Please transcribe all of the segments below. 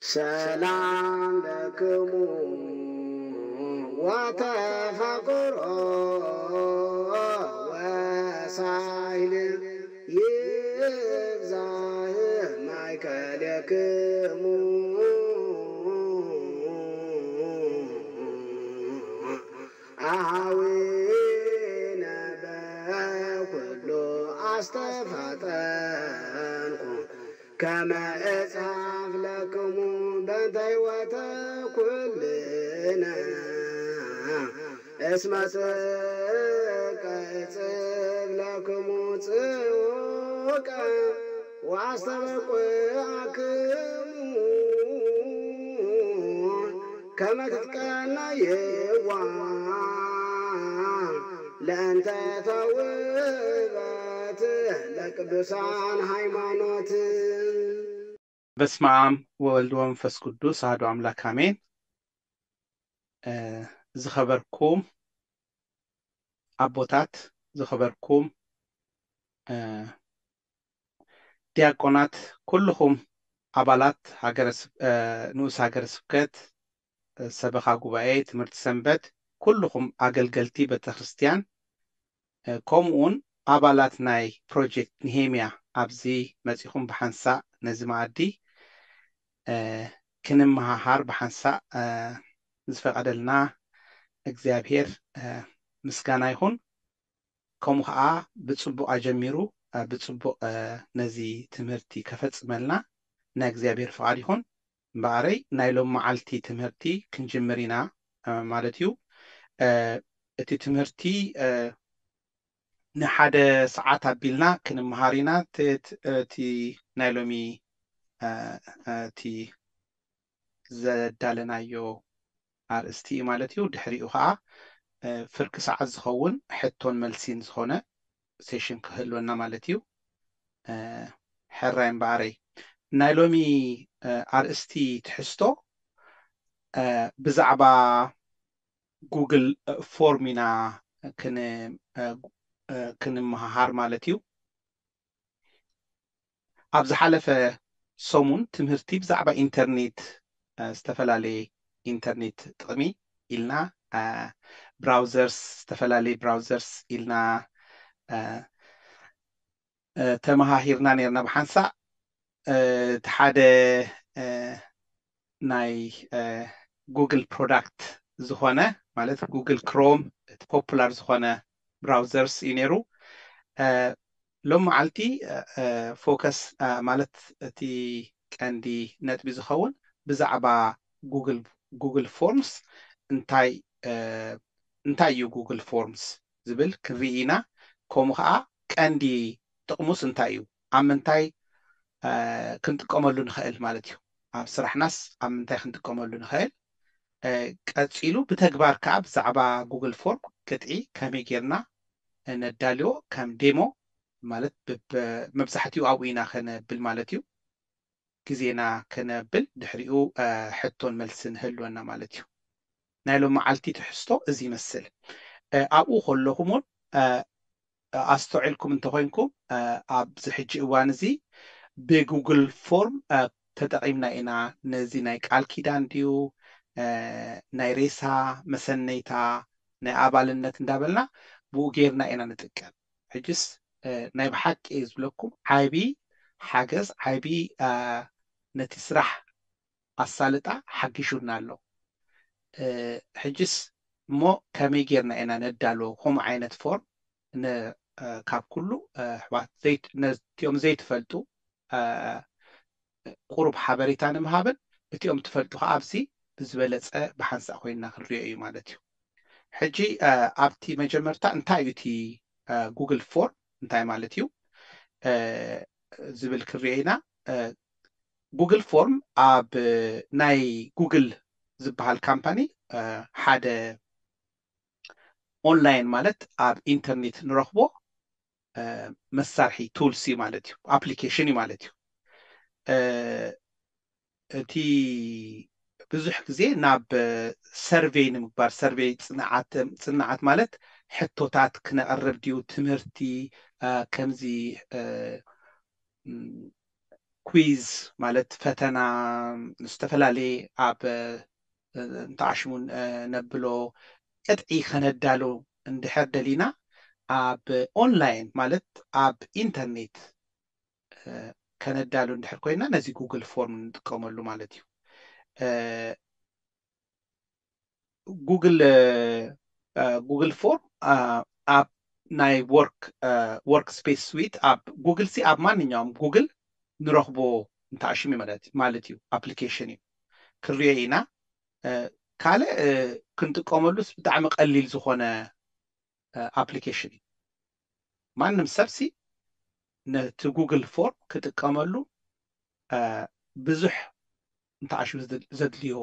ሰላም ለክሙ ወተፈቅሮ ወሳይል ይብዛህ ማእከለክሙ አኀዊነ በኩሉ አስተፋጠንኩ ከመ እጽሐፍ ለክሙ በእንተ ሕይወተ ኩልነ እስመ ጽድቀ እጽፍ ለክሙ ጽውቀ ወአስተበቁዐክሙ ከመ ትትቀነይዋ ለእንተ ተውበት ለቅዱሳን ሃይማኖት። በስመ አብ ወወልድ ወመንፈስ ቅዱስ አሐዱ አምላክ አሜን። ዝኸበርኩም አቦታት፣ ዝኸበርኩም ዲያቆናት፣ ኩልኹም አባላት ንኡስ ሃገረ ስብከት ሰበኻ ጉባኤ ትምህርቲ ሰንበት፣ ኩልኹም አገልገልቲ ቤተክርስቲያን ከምኡውን አባላት ናይ ፕሮጀክት ኒሄምያ ኣብዚ መፂኹም ብሓንሳእ ነዚ መኣዲ ክንመሃሃር ብሓንሳእ ዝፈቀደልና እግዚአብሔር ምስጋና ይኹን። ከምኡ ከዓ ብፅቡቅ አጀሚሩ ብፅቡቅ ነዚ ትምህርቲ ከፈፅመልና ናይ እግዚአብሔር ፍቃድ ይኹን። እምበኣረይ ናይ ሎም መዓልቲ ትምህርቲ ክንጅምር ኢና ማለት እዩ። እቲ ትምህርቲ ንሓደ ሰዓት ኣቢልና ክንመሃር ኢና። እቲ ናይ ሎሚ እቲ ዘዳለናዮ ኣርእስቲ ማለት እዩ። ድሕሪኡ ከዓ ፍርቂ ሰዓት ዝኸውን ሕቶን መልሲን ዝኾነ ሴሽን ክህልወና ማለት እዩ። ሕራይ እምበኣረይ ናይ ሎሚ ኣርእስቲ ትሕዝቶ ብዛዕባ ጉግል ፎርም ኢና ክንመሃሃር ማለት እዩ። ኣብ ዝሓለፈ ሰሙን ትምህርቲ ብዛዕባ ኢንተርኔት ዝተፈላለየ ኢንተርኔት ጥቕሚ ኢልና ብራውዘርስ ዝተፈላለየ ብራውዘርስ ኢልና ተመሃሂርና ነርና ብሓንሳእ እቲ ሓደ ናይ ጉግል ፕሮዳክት ዝኾነ ማለት ጉግል ክሮም እቲ ፖፑላር ዝኾነ ብራውዘርስ እዩ ነይሩ። ሎም መዓልቲ ፎከስ ማለት እቲ ቀንዲ ነጥቢ ዝኸውን ብዛዕባ ጉግል ፎርምስ እንታይ እዩ ጉግል ፎርምስ ዝብል ክንርኢ ኢና። ከምኡ ከዓ ቀንዲ ጥቕሙስ እንታይ እዩ፣ ኣብ ምንታይ ክንጥቀመሉ ንኽእል ማለት እዩ። ኣብ ስራሕናስ ኣብ ምንታይ ክንጥቀመሉ ንኽእል፣ ቀፂሉ ብተግባር ከዓ ብዛዕባ ጉግል ፎርም ቅጥዒ ከመይ ጌርና ነዳልዮ ከም ዴሞ ማለት መብዛሕትኡ ኣብኡ ኢና ከነብል ማለት እዩ። ግዜና ከነብል ድሕሪኡ ሕቶን መልስን ህልወና ማለት እዩ። ናይ ሎም መዓልቲ ትሕዝቶ እዚ ይመስል። ኣብኡ ከለኹምን ኣስተውዒልኩም እንተኮይንኩም ኣብዚ ሕጂ እዋን እዚ ብጉግል ፎርም ተጠቂምና ኢና። ነዚ ናይ ቃል ኪዳን ድዩ ናይ ሬሳ መሰነይታ ናይ ኣባልነት እንዳበልና ብኡ ጌርና ኢና ንጥቀም። ሕጅስ ናይ ብሓቂ ዝብለኩም ዓብዪ ሓገዝ ዓብዪ ነቲ ስራሕ ኣሳልጣ ሓጊሹና ኣሎ። ሕጅስ እሞ ከመይ ጌርና ኢና ነዳልዎ ከምኡ ዓይነት ፎርም ካብ ኩሉ ኣሕዋት ነቲኦም ዘይትፈልጡ ቁሩብ ሓበሬታ ንምሃብን እቲኦም ትፈልጡ ከዓ ኣብዚ ብዝበለፀ ብሓንሳእ ኮይንና ክንሪኦ እዩ ማለት እዩ። ሕጂ ኣብቲ መጀመርታ እንታይ እዩ እቲ ጉግል ፎርም እንታይ ማለት እዩ ዝብል ክንሪኦ ኢና። ጉግል ፎርም ኣብ ናይ ጉግል ዝበሃል ካምፓኒ ሓደ ኦንላይን ማለት ኣብ ኢንተርኔት ንረኽቦ መሳርሒ ቱልስ እዩ ማለት እዩ፣ ኣፕሊኬሽን እዩ ማለት እዩ። እቲ ብዙሕ ግዜ ናብ ሰርቬይ ንምግባር ሰርቬይ ፅንዓት ማለት ሕቶታት ክነቐርብ ድዩ ትምህርቲ ከምዚ ኩዊዝ ማለት ፈተና ዝተፈላለዩ ኣብ እንተዓሽሙን ነብሎ ቅጥዒ ከነዳሉ እንድሕር ደሊና ኣብ ኦንላይን ማለት ኣብ ኢንተርኔት ከነዳሉ እንድሕር ኮይና ነዚ ጉግል ፎርም ንጥቀመሉ ማለት እዩ ጉግል ፎርም ኣብ ናይ ወርክ ስፔስ ስዊት ኣብ ጉግል ሲ ኣብ ማንኛውም ጉግል ንረኽቦ እንተዓሽሙ ማለት እዩ ኣፕሊኬሽን እዩ ክሪኦ ኢና ካልእ ክንጥቀመሉስ ብጣዕሚ ቀሊል ዝኾነ ኣፕሊኬሽን እዩ ማንም ሰብሲ ነቲ ጉግል ፎርም ክጥቀመሉ ብዙሕ እንተዓሽሙ ዘድልዮ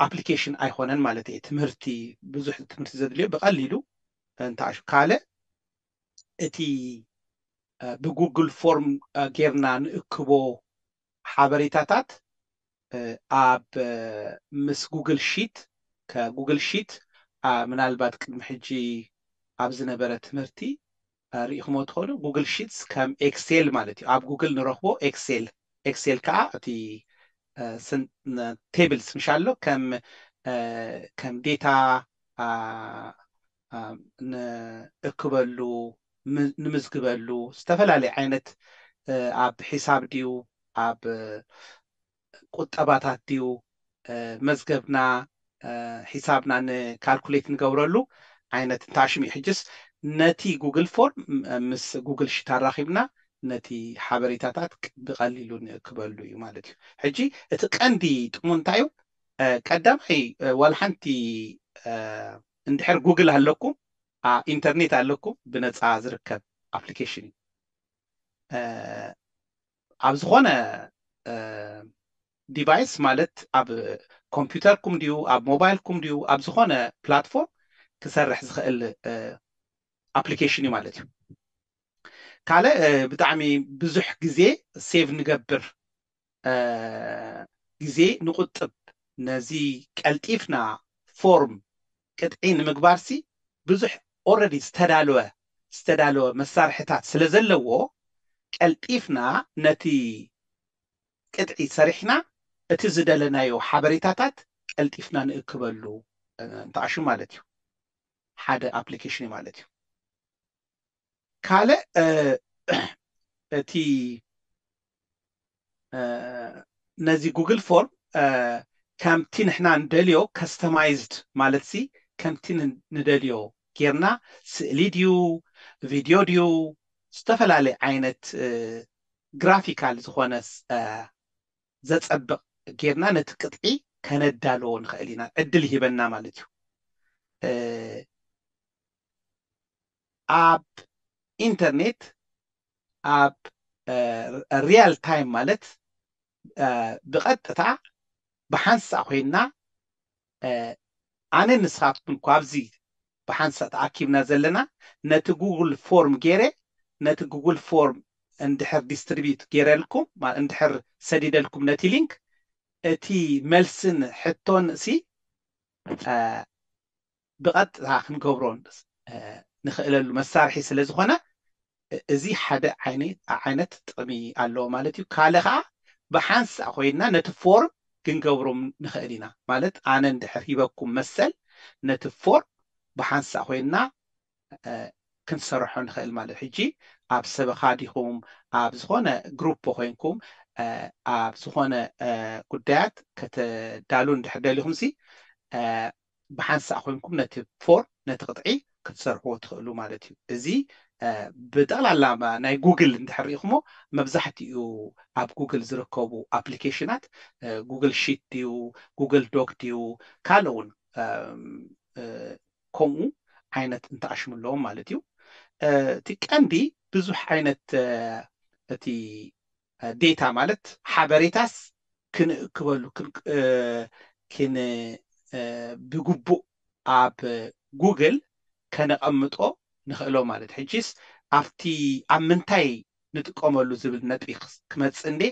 ኣፕሊኬሽን ኣይኮነን ማለት እዩ ትምህርቲ ብዙሕ ትምህርቲ ዘድልዮ ብቐሊሉ እንተዓሽሙ ካልእ እቲ ብጉግል ፎርም ጌርና ንእክቦ ሓበሬታታት ኣብ ምስ ጉግል ሺት ከጉግል ሺት ምናልባት ቅድሚ ሕጂ ኣብ ዝነበረ ትምህርቲ ርኢኹሞ ትኾኑ ጉግል ሺትስ ከም ኤክሴል ማለት እዩ ኣብ ጉግል ንረኽቦ ኤክሴል ከዓ እቲ ቴብልስ ምሻሎ ከም ዴታ ንእክበሉ ንምዝግበሉ ዝተፈላለዩ ዓይነት ኣብ ሒሳብ ድዩ ኣብ ቁጠባታት ድዩ መዝገብና ሒሳብና ንካልኩሌት ንገብረሉ ዓይነት እንተዓሽሙ እዩ ሕጅስ ነቲ ጉግል ፎርም ምስ ጉግል ሺት ኣራኺብና ነቲ ሓበሬታታት ብቐሊሉ ንእክበሉ እዩ ማለት እዩ ሕጂ እቲ ቀንዲ ጥቕሙ እንታይ እዩ ቀዳማይ ዋላ ሓንቲ እንድሕር ጉግል ኣለኩም ኢንተርኔት ኣለኩም ብነፃ ዝርከብ ኣፕሊኬሽን እዩ ኣብ ዝኾነ ዲቫይስ ማለት ኣብ ኮምፒውተርኩም ድዩ ኣብ ሞባይልኩም ድዩ ኣብ ዝኾነ ፕላትፎርም ክሰርሕ ዝኽእል ኣፕሊኬሽን እዩ ማለት እዩ ካልእ ብጣዕሚ ብዙሕ ግዜ ሴቭ ንገብር ግዜ ንቁጥብ ነዚ ቀልጢፍና ፎርም ቅጥዒ ንምግባርሲ ብዙሕ ኦልሬዲ ዝተዳለወ መሳርሕታት ስለ ዘለዎ ቀልጢፍና ነቲ ቅጥዒ ሰሪሕና እቲ ዝደለናዮ ሓበሬታታት ቀልጢፍና ንእክበሉ እንተዓሽሙ ማለት እዩ ሓደ ኣፕሊኬሽን እዩ ማለት እዩ ካልእ እቲ ነዚ ጉግል ፎርም ከምቲ ንሕና ንደልዮ ከስተማይዝድ ማለት ሲ ከምቲ ንደልዮ ጌርና ስእሊ ድዩ ቪድዮ ድዩ ዝተፈላለዩ ዓይነት ግራፊካል ዝኾነ ዘፀብቕ ጌርና ነቲ ቅጥዒ ከነዳልዎ ንኽእል ኢና ዕድል ይሂበና ማለት እዩ ኣብ ኢንተርኔት ኣብ ሪያል ታይም ማለት ብቐጥታ ብሓንሳእ ኮይና ኣነ ንስኻትኩም እኳ ኣብዚ ብሓንሳእ ተኣኪብና ዘለና ነቲ ጉግል ፎርም ገይረ ነቲ ጉግል ፎርም እንድሕር ዲስትሪቢዩት ገይረልኩም እንድሕር ሰዲደልኩም ነቲ ሊንክ እቲ መልስን ሕቶን ሲ ብቐጥታ ክንገብሮን ንኽእለሉ መሳርሒ ስለ ዝኾነ እዚ ሓደ ዓይነት ጥቕሚ ኣለዎ ማለት እዩ ካልእ ከዓ ብሓንሳእ ኮይና ነቲ ፎርም ክንገብሮ ንኽእል ኢና ማለት ኣነ እንድሕር ሂበኩም መሰል ነቲ ፎርም ብሓንሳእ ኮይና ክንሰርሖ ንኽእል ማለት ሕጂ ኣብ ሰበኻ ዲኹም ኣብ ዝኾነ ግሩፕ ኮይንኩም ኣብ ዝኾነ ጉዳያት ከተዳሉ እንድሕር ደሊኹም ሲ ብሓንሳእ ኮይንኩም ነቲ ፎርም ነቲ ቅጥዒ ክትሰርሕዎ ትኽእሉ ማለት እዩ እዚ ብጠቕላላ ናይ ጉግል እንድሕር ሪኢኹሞ መብዛሕትኡ ኣብ ጉግል ዝርከቡ ኣፕሊኬሽናት ጉግል ሺት ድዩ ጉግል ዶክ ድዩ ካልእ እውን ከምኡ ዓይነት እንተኣሽሙ ኣለዎም ማለት እዩ እቲ ቀንዲ ብዙሕ ዓይነት እቲ ዴታ ማለት ሓበሬታስ ክንእክበሉ ብግቡእ ኣብ ጉግል ከነቐምጦ ንኽእሎ ማለት ሕጂስ ኣብቲ ኣብ ምንታይ ንጥቀመሉ ዝብል ነጥቢ ክመፅእ እንዴ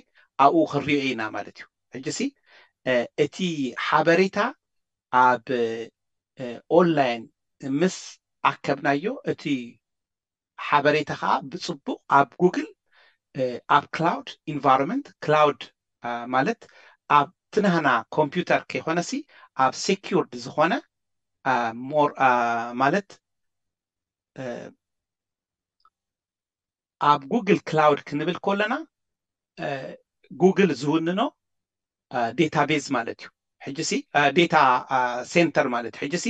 ኣብኡ ክንሪኦ ኢና ማለት እዩ ሕጂሲ እቲ ሓበሬታ ኣብ ኦንላይን ምስ ኣከብናዮ እቲ ሓበሬታ ከዓ ብፅቡቅ ኣብ ጉግል ኣብ ክላውድ ኢንቫይሮንመንት ክላውድ ማለት ኣብ ትናህና ኮምፒውተር ከይኮነሲ ኣብ ሴኪርድ ዝኾነ ሞር ማለት ኣብ ጉግል ክላውድ ክንብል ከለና ጉግል ዝውንኖ ዴታቤዝ ማለት እዩ ሕጂሲ ዴታ ሴንተር ማለት እዩ ሕጂሲ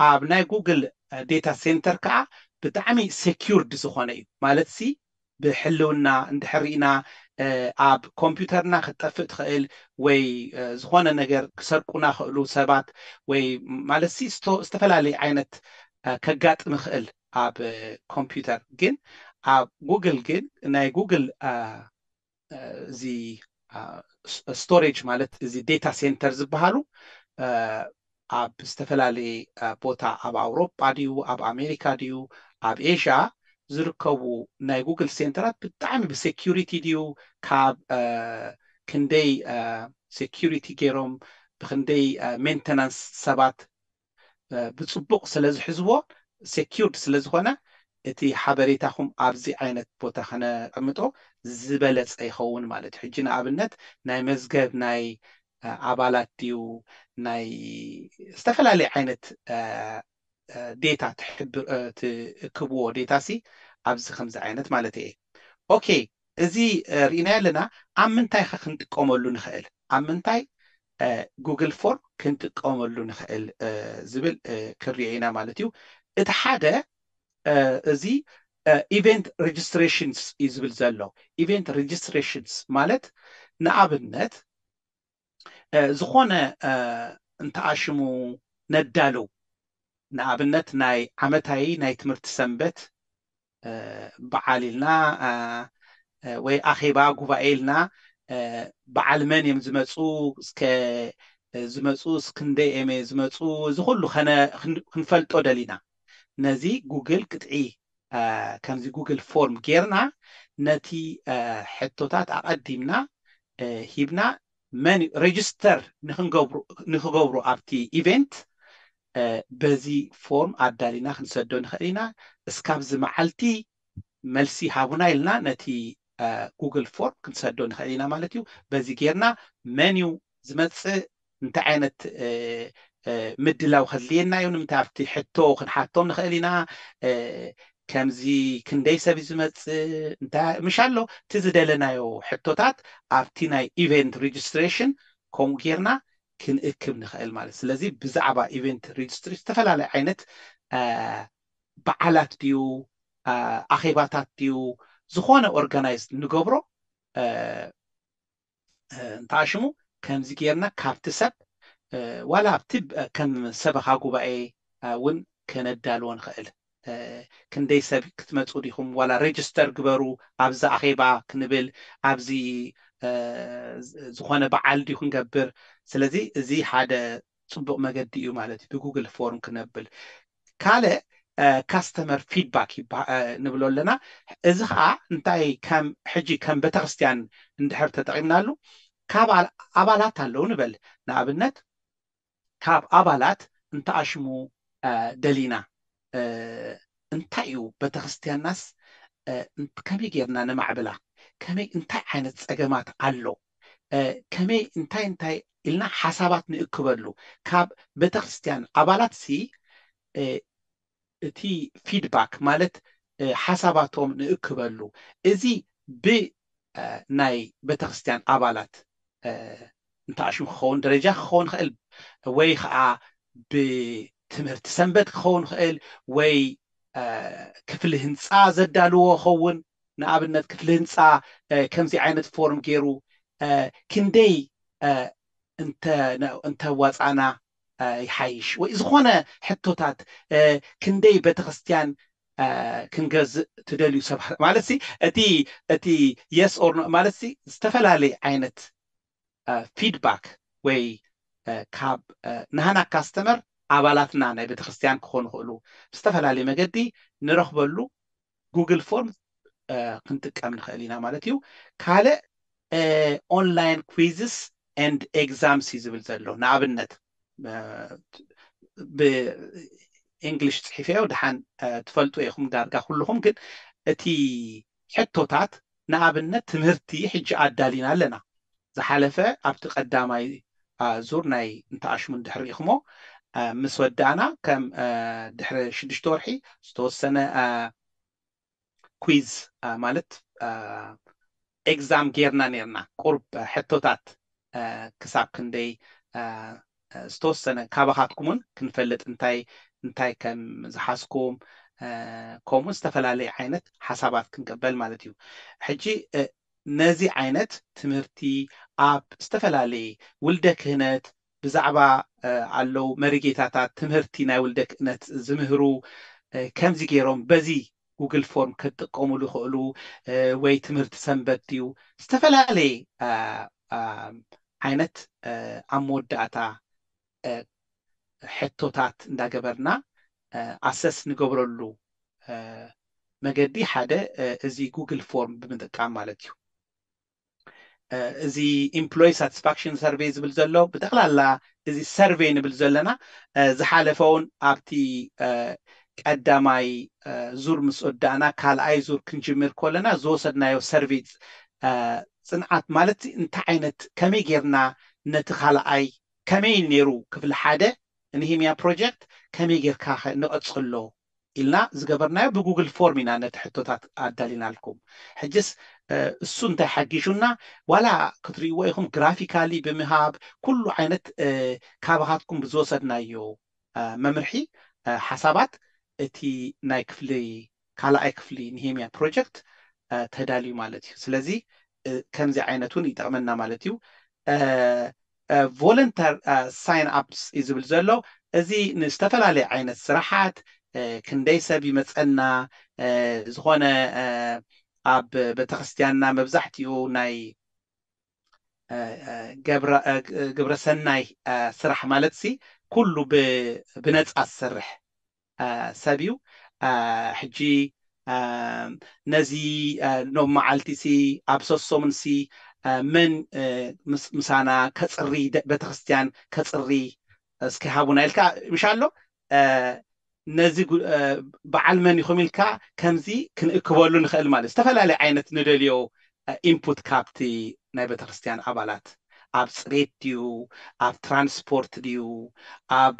ኣብ ናይ ጉግል ዴታ ሴንተር ከዓ ብጣዕሚ ሴኪርድ ዝኾነ እዩ ማለት ሲ ብሕልውና እንድሕሪና ኣብ ኮምፒውተርና ክትጠፍእ ትኽእል ወይ ዝኾነ ነገር ክሰርቁና ክእሉ ሰባት ወይ ማለት ሲ ዝተፈላለዩ ዓይነት ከጋጥም ይኽእል ኣብ ኮምፒውተር ግን ኣብ ጉግል ግን ናይ ጉግል እዚ ስቶሬጅ ማለት እዚ ዴታ ሴንተር ዝበሃሉ ኣብ ዝተፈላለዩ ቦታ ኣብ ኣውሮፓ ድዩ ኣብ ኣሜሪካ ድዩ ኣብ ኤዥያ ዝርከቡ ናይ ጉግል ሴንተራት ብጣዕሚ ብሴኪሪቲ ድዩ ካብ ክንደይ ሴኪሪቲ ገይሮም ብክንደይ ሜንተናንስ ሰባት ብፅቡቅ ስለ ዝሕዝዎ ሴኪርድ ስለ ዝኾነ እቲ ሓበሬታኹም ኣብዚ ዓይነት ቦታ ከነቀምጦ ዝበለፀ ይኸውን ማለት እዩ ሕጂ ንኣብነት ናይ መዝገብ ናይ ኣባላት ድዩ ናይ ዝተፈላለዩ ዓይነት ዴታ ትእክብዎ ዴታ ሲ ኣብዚ ከምዚ ዓይነት ማለት እየ ኦኬ እዚ ርኢና ኣለና ኣብ ምንታይ ኸ ክንጥቀመሉ ንኽእል ኣብ ምንታይ ጉግል ፎርም ክንጥቀመሉ ንኽእል ዝብል ክሪኦ ኢና ማለት እዩ እቲ ሓደ እዚ ኢቨንት ሬጅስትሬሽንስ እዩ ዝብል ዘሎ ኢቨንት ሬጅስትሬሽንስ ማለት ንኣብነት ዝኾነ እንተኣሽሙ ነዳሉ ንኣብነት ናይ ዓመታዊ ናይ ትምህርቲ ሰንበት በዓል ኢልና ወይ ኣኼባ ጉባኤ ኢልና በዓል መን እዮም ዝመፁ እስክንደይ እየም ዝመፁ እዚ ኩሉ ክንፈልጦ ደሊና ነዚ ጉግል ቅጥዒ ከምዚ ጉግል ፎርም ጌርና ነቲ ሕቶታት ኣቐዲምና ሂብና መን ሬጅስተር ንክገብሩ ኣብቲ ኢቨንት በዚ ፎርም ኣዳሊና ክንሰዶ ንኽእል ኢና እስካብ ዚ መዓልቲ መልሲ ሃቡና ኢልና ነቲ ጉግል ፎርም ክንሰዶ ንኽእል ኢና ማለት እዩ በዚ ጌርና መን እዩ ዝመፅእ እንታይ ዓይነት ምድላው ከድልየና እዩ ንምንታይ ኣብቲ ሕቶ ክንሓቶም ንኽእል ኢና ከምዚ ክንደይ ሰብ ዝመፅእ እንታይ ምሻ ኣሎ እቲ ዝደለናዮ ሕቶታት ኣብቲ ናይ ኢቨንት ሬጅስትሬሽን ከምኡ ጌርና ክንእክብ ንኽእል ማለት ስለዚ ብዛዕባ ኢቨንት ሬጅስትሬሽን ዝተፈላለዩ ዓይነት በዓላት ድዩ ኣኼባታት ድዩ ዝኾነ ኦርጋናይዝ ንገብሮ እንተኣሽሙ ከምዚ ጌርና ካብቲ ሰብ ዋላ ኣብቲ ከም ሰበኻ ጉባኤ እውን ከነዳልዎ ንኽእል ክንደይ ሰብ ክትመፁ ዲኹም ዋላ ሬጅስተር ግበሩ ኣብዛ ኣኼባ ክንብል ኣብዚ ዝኾነ በዓል ድዩ ክንገብር ስለዚ እዚ ሓደ ፅቡቅ መገዲ እዩ ማለት እዩ ብጉግል ፎርም ክነብል ካልእ ካስተመር ፊድባክ ንብሎ ኣለና እዚ ከዓ እንታይ ከም ሕጂ ከም ቤተክርስትያን እንድሕር ተጠቂምናሉ ካብ ኣባላት ኣለው ንበል ንኣብነት ካብ ኣባላት እንተኣሽሙ ደሊና እንታይ እዩ ቤተክርስትያንናስ ከመይ ጌርና ነማዕብላ ከመይ እንታይ ዓይነት ፀገማት ኣሎ ከመይ እንታይ ኢልና ሓሳባት ንእክበሉ ካብ ቤተክርስትያን ኣባላት ሲ እቲ ፊድባክ ማለት ሓሳባቶም ንእክበሉ እዚ ብናይ ቤተክርስትያን ኣባላት እንተኣሽሙ ክኸውን ደረጃ ክኸውን ክእል ወይ ከዓ ብትምህርቲ ሰንበት ክኸውን ክእል ወይ ክፍሊ ህንፃ ዘዳልዎ ክኸውን ንኣብነት ክፍሊ ህንፃ ከምዚ ዓይነት ፎርም ገይሩ ክንደይ እንተዋፃና ይሓይሽ ወይ ዝኾነ ሕቶታት ክንደይ ቤተክርስትያን ክንገዝእ ትደልዩ ሰባት ማለት ሲ እቲ የስ ኦር ኖ ማለት ሲ ዝተፈላለዩ ዓይነት ፊድባክ ወይ ካብ ንሃና ካስተመር ኣባላትና ናይ ቤተክርስትያን ክኾኑ ክእሉ ብዝተፈላለየ መገዲ ንረኽበሉ ጉግል ፎርም ክንጥቀም ንኽእል ኢና ማለት እዩ ካልእ ኦንላይን ኩዊዝስ ኤንድ ኤግዛምስ እዩ ዝብል ዘሎ ንኣብነት ብእንግሊሽ ፅሒፈዮ ድሓን ትፈልጡ ኢኹም ዳርጋ ኩልኹም ግን እቲ ሕቶታት ንኣብነት ትምህርቲ ሕጂ ኣዳሊና ኣለና ዝሓለፈ ኣብቲ ቀዳማይ ዙር ናይ እንተኣሽሙ ድሕሪ ኢኹሞ ምስ ወዳእና ከም ድሕሪ 6 ወርሒ ዝተወሰነ ኩዊዝ ማለት ኤግዛም ጌርና ነርና ቁርብ ሕቶታት ክሳብ ክንደይ ዝተወሰነ ካባኻትኩምን ክንፈልጥ እንታይ ከም ዝሓስኩም ከምኡ ዝተፈላለዩ ዓይነት ሓሳባት ክንቀበል ማለት እዩ ሕጂ ነዚ ዓይነት ትምህርቲ ኣብ ዝተፈላለዩ ውልደ ክህነት ብዛዕባ ኣለው መሪጌታታት ትምህርቲ ናይ ውልደ ክህነት ዝምህሩ ከምዚ ገይሮም በዚ ጉግል ፎርም ክጥቀሙሉ ይኽእሉ ወይ ትምህርቲ ሰንበት ድዩ ዝተፈላለየ ዓይነት ኣብ መወዳእታ ሕቶታት እንዳገበርና ኣሰስ ንገብረሉ መገዲ ሓደ እዚ ጉግል ፎርም ብምጥቃም ማለት እዩ እዚ ኤምፕሎይ ሳቲስፋክሽን ሰርቬይ ዝብል ዘሎ ብጠቕላላ እዚ ሰርቬይ ንብል ዘለና ዝሓለፈውን ኣብቲ ቀዳማይ ዙር ምስ ወዳእና ካልኣይ ዙር ክንጅምር ከለና ዝወሰድናዮ ሰርቬይ ፅንዓት ማለት እንታይ ዓይነት ከመይ ጌርና ነቲ ካልኣይ ከመይ ነይሩ ክፍሊ ሓደ ንሂምያ ፕሮጀክት ከመይ ጌርካ ንቐፅሎ ኢልና ዝገበርናዮ ብጉግል ፎርም ኢና ነቲ ሕቶታት ኣዳሊና ልኩም ሕጅስ እሱ እንታይ ሓጊሹና ዋላ ክትርእይዎ ኢኹም ግራፊካሊ ብምሃብ ኩሉ ዓይነት ካባኻትኩም ብዝወሰድናዮ መምርሒ ሓሳባት እቲ ናይ ክፍሊ ካልኣይ ክፍሊ ንሂምያ ፕሮጀክት ተዳልዩ ማለት እዩ ስለዚ ከምዚ ዓይነቱን ይጠቕመና ማለት እዩ ቮለንተር ሳይን ኣፕስ እዩ ዝብል ዘሎ እዚ ንዝተፈላለየ ዓይነት ስራሓት ክንደይ ሰብ ይመፀና ዝኾነ ኣብ ቤተክርስትያንና መብዛሕትኡ ናይ ግብረ ሰናይ ስራሕ ማለት ሲ ኩሉ ብነፃ ዝሰርሕ ሰብ እዩ ሕጂ ነዚ ኖም መዓልቲ ሲ ኣብ ሰሶምን ሲ መን ምሳና ከፅሪ ቤተክርስትያን ከፅሪ እስኪ ሃቡና ኢልካ ምሻ ኣሎ ነዚ በዓል መን ኢኹም ኢልካ ከምዚ ክንእክበሉ ንኽእል ማለት ዝተፈላለዩ ዓይነት ንደልዮ ኢንፑት ካብቲ ናይ ቤተክርስትያን ኣባላት ኣብ ፅሬት ድዩ ኣብ ትራንስፖርት ድዩ ኣብ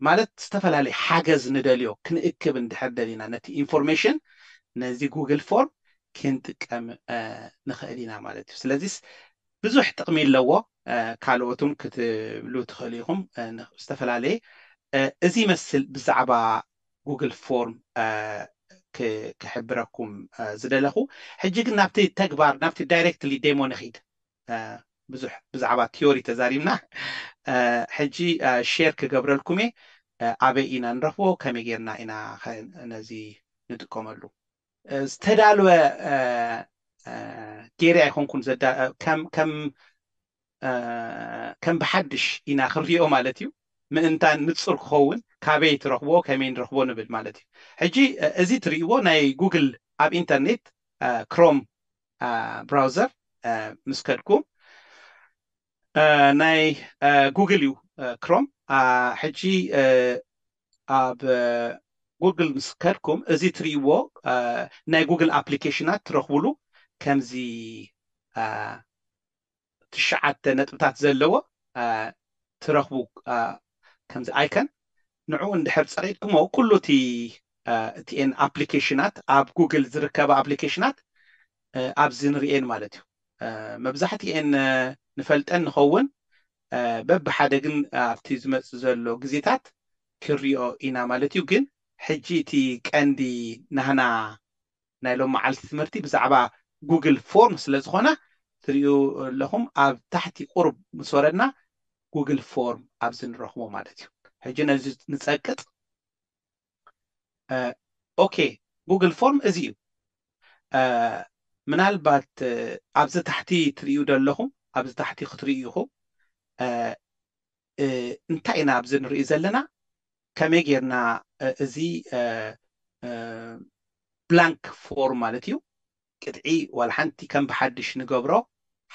ማለት ዝተፈላለዩ ሓገዝ ንደልዮ ክንእክብ እንድሕር ደሊና ነቲ ኢንፎርሜሽን ነዚ ጉግል ፎርም ክንጥቀም ንኽእል ኢና ማለት እዩ ስለዚ ብዙሕ ጥቕሚ ኣለዎ ካልኦቱም ክትብሉ ትኽእሉ ኢኹም ዝተፈላለየ እዚ ይመስል ብዛዕባ ጉግል ፎርም ክሕብረኩም ዝደለኹ ሕጂ ግን ናብቲ ተግባር ናብቲ ዳይሬክትሊ ዴሞ ንኺድ ብዙሕ ብዛዕባ ቲዮሪ ተዛሪብና ሕጂ ሼር ክገብረልኩም እየ ኣበይ ኢና ንረኽቦ ከመይ ጌርና ኢና ነዚ ንጥቀመሉ ዝተዳልወ ጌርያ ኣይኮንኩን ከም ብሓድሽ ኢና ክንሪኦ ማለት እዩ ምእንታን ንፁር ክኸውን ካበይ ትረኽቦ ከመይ ንረኽቦ ንብል ማለት እዩ ሕጂ እዚ ትርእይዎ ናይ ጉግል ኣብ ኢንተርኔት ክሮም ብራውዘር ምስ ከድኩም ናይ ጉግል እዩ ክሮም ሕጂ ኣብ ጉግል ምስ ከድኩም እዚ ትርእይዎ ናይ ጉግል ኣፕሊኬሽናት ትረኽብሉ ከምዚ 9 ነጥብታት ዘለዎ ትረኽቡ ከምዚ ኣይከን ንዑ እንድሕር ፀቂጥኩሞ ኩሉ እቲአን ኣፕሊኬሽናት ኣብ ጉግል ዝርከባ ኣፕሊኬሽናት ኣብዚ ንሪአን ማለት እዩ መብዛሕትአን ንፈልጠን ንኸውን በብሓደ ግን ኣብቲ ዝመፅእ ዘሎ ግዜታት ክሪኦ ኢና ማለት እዩ ግን ሕጂ እቲ ቀንዲ ናህና ናይ ሎም መዓልቲ ትምህርቲ ብዛዕባ ጉግል ፎርም ስለ ዝኾነ ትሪኡ ኣለኹም ኣብ ታሕቲ ቁርብ ምስ ወረድና ጉግል ፎርም ኣብዚ ንረኽቦ ማለት እዩ ሕጂ ነዚ ንፀቅጥ ኦኬ ጉግል ፎርም እዚ እዩ ምናልባት ኣብዚ ታሕቲ ትሪኡ ዘለኹም ኣብዚ ታሕቲ ክትሪኡ ኢኹም እንታይ ኢና ኣብዚ ንሪኢ ዘለና ከመይ ጌርና እዚ ብላንክ ፎርም ማለት እዩ ቅጥዒ ዋላ ሓንቲ ከም ብሓድሽ ንገብሮ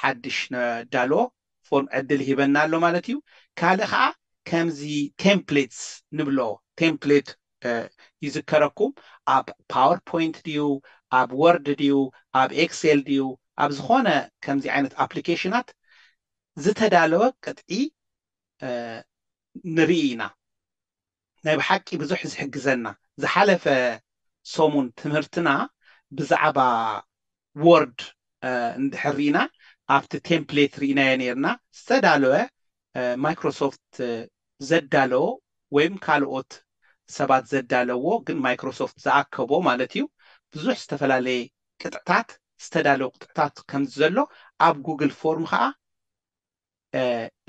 ሓድሽ ነዳልዎ ፎርም ዕድል ሂበና ኣሎ ማለት እዩ ካልእ ከዓ ከምዚ ቴምፕሌትስ ንብሎ ቴምፕሌት يذكركم اب باوربوينت ديو اب وورد ديو اب اكسل ديو اب زخونه كمزي عينت ابليكيشنات زتدالو قطعي نرينا ናይ ብሓቂ ብዙሕ ዝሕግዘና ዝሓለፈ ሰሙን ትምህርትና ብዛዕባ ወርድ እንድሕሪና ኣብቲ ቴምፕሌት ርኢናዮ ነርና ዝተዳለወ ማይክሮሶፍት ዘዳለዎ ወይም ካልኦት ሰባት ዘዳለዎ ግን ማይክሮሶፍት ዝኣከቦ ማለት እዩ ብዙሕ ዝተፈላለየ ቅጥዕታት ዝተዳለወ ቅጥዕታት ከም ዘሎ ኣብ ጉግል ፎርም ከዓ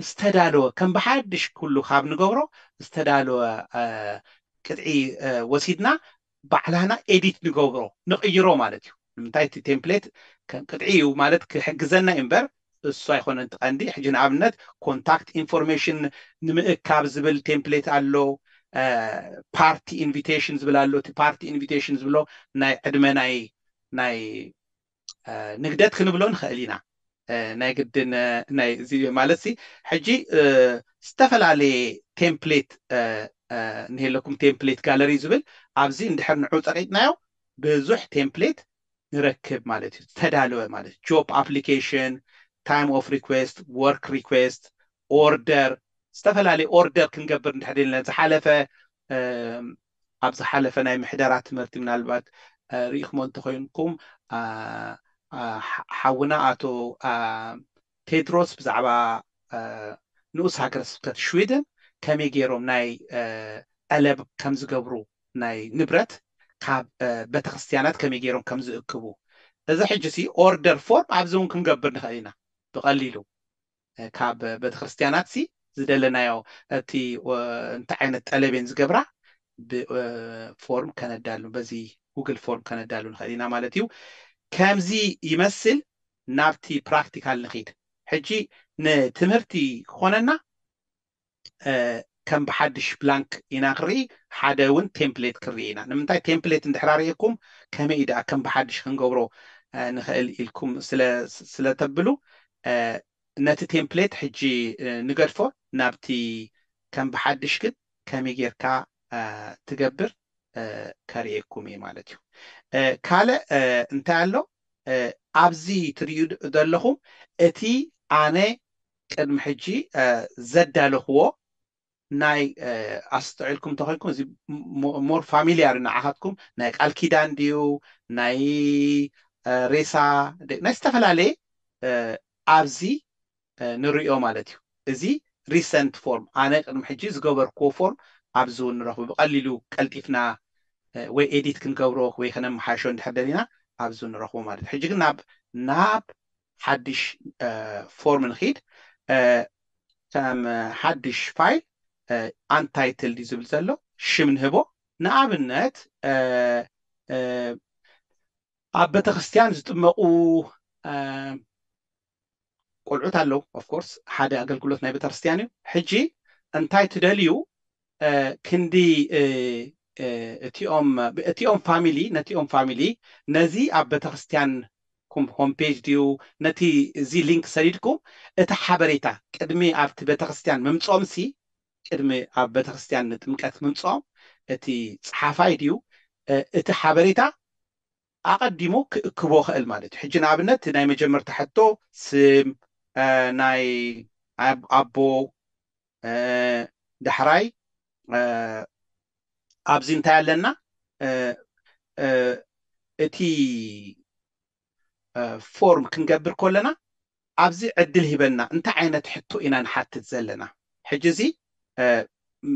استدالوا كم بحدش كله خاب نجبره استدالوا قطعي وسيدنا بعلهنا edit نجبره نغيره مالتي متايتي تمبليت كم قطعي ومالت كحجزنا إمبر الصاي خون أنت عندي حجنا عبنت contact information نمكاب زبل تمبليت على party invitations بلالو تي party invitations بلو ناي عدم ناي نقدر خنبلون خلينا ናይ ግድን ናይ እዚ ማለት ሲ ሕጂ ዝተፈላለዩ ቴምፕሌት ንሄለኩም ቴምፕሌት ጋለሪ ዝብል ኣብዚ እንድሕር ንዑ ፀቂጥናዮ ብዙሕ ቴምፕሌት ንረክብ ማለት እዩ ተዳለወ ማለት ጆብ አፕሊኬሽን ታይም ኦፍ ሪኩዌስት ወርክ ሪኩዌስት ኦርደር ዝተፈላለዩ ኦርደር ክንገብር እንድሕር ዘለና ዝሓለፈ ኣብ ዝሓለፈ ናይ ምሕደራት ትምህርቲ ምናልባት ርኢኹሞ እንተኮይንኩም حاونا أتو تيدروس بزعبا نوس هاكرس بتاعت شويدن كم يجيرهم ناي ألب كم زجبرو ناي نبرت كاب بتخستيانات كم يجيرهم كم زكبو إذا حجسي order form عبزون كم جبرنا خلينا تقللو كاب بتخستيانات سي زدلنا يو تي انتعين التلبين زجبرا بفورم كان دالو بزي جوجل فورم كان دالو خلينا مالتيو كمزي يمثل نابتي براكتيكال نخيد حجي نتمرتي خوننا كم بحدش بلانك يناقري حداون تمبليت كرينا نمنتاي تمبليت اندحراريكم كما إذا كم بحدش خنقبرو نخيل لكم سلا تبلو ناتي تمبليت حجي نقرفو نابتي كم بحدش كد كم يجيركا تقبر كاريكم مالتيو كاله انتعلو أبزي تريد دلهم اتي أنا قدم حجي زدالو هو ناي أستعلكم تخيلكم زي مور فاميليار نعهدكم ناي الكيدان ديو ناي ريسا نستفل عليه أبزي نريو مالتيو زي recent form أنا قدم حجي زقبر كو form أبزو نروح بقللو كالتفنا ወይ ኤዲት ክንገብሮ ወይ ከነም ሓሾ እንድሕደሊና ኣብዙ ንረኽቦ ማለት ሕጂ ግን ናብ ሓድሽ ፎርም ንኺድ ከም ሓድሽ ፋይል አንታይትልድ ዝብል ዘሎ ሽም ንህቦ ንኣብነት ኣብ ቤተክርስትያን ዝጥመቑ ቆልዑት ኣለው ኦፍ ኮርስ ሓደ ኣገልግሎት ናይ ቤተክርስትያን እዩ ሕጂ እንታይ ትደልዩ ክንዲ اتيوم فاميلي نزي اب بتخرستيان كم هوم بيج ديو نتي زي لينك سريدكم اتا حبريتا قدمي اب بتخرستيان ممصوم سي قدمي اب بتخرستيان نتمقت ممصوم اتي صحافاي ديو اتا حبريتا اقدمو كبو خل مالت حجنا ابنت ناي مجمر تحتو سم ناي ابو دحراي أبزين تعلنا اتي فورم كنقبر كلنا أبزي عدل هبنا انت عينة تحطو إنا نحط تزلنا حجزي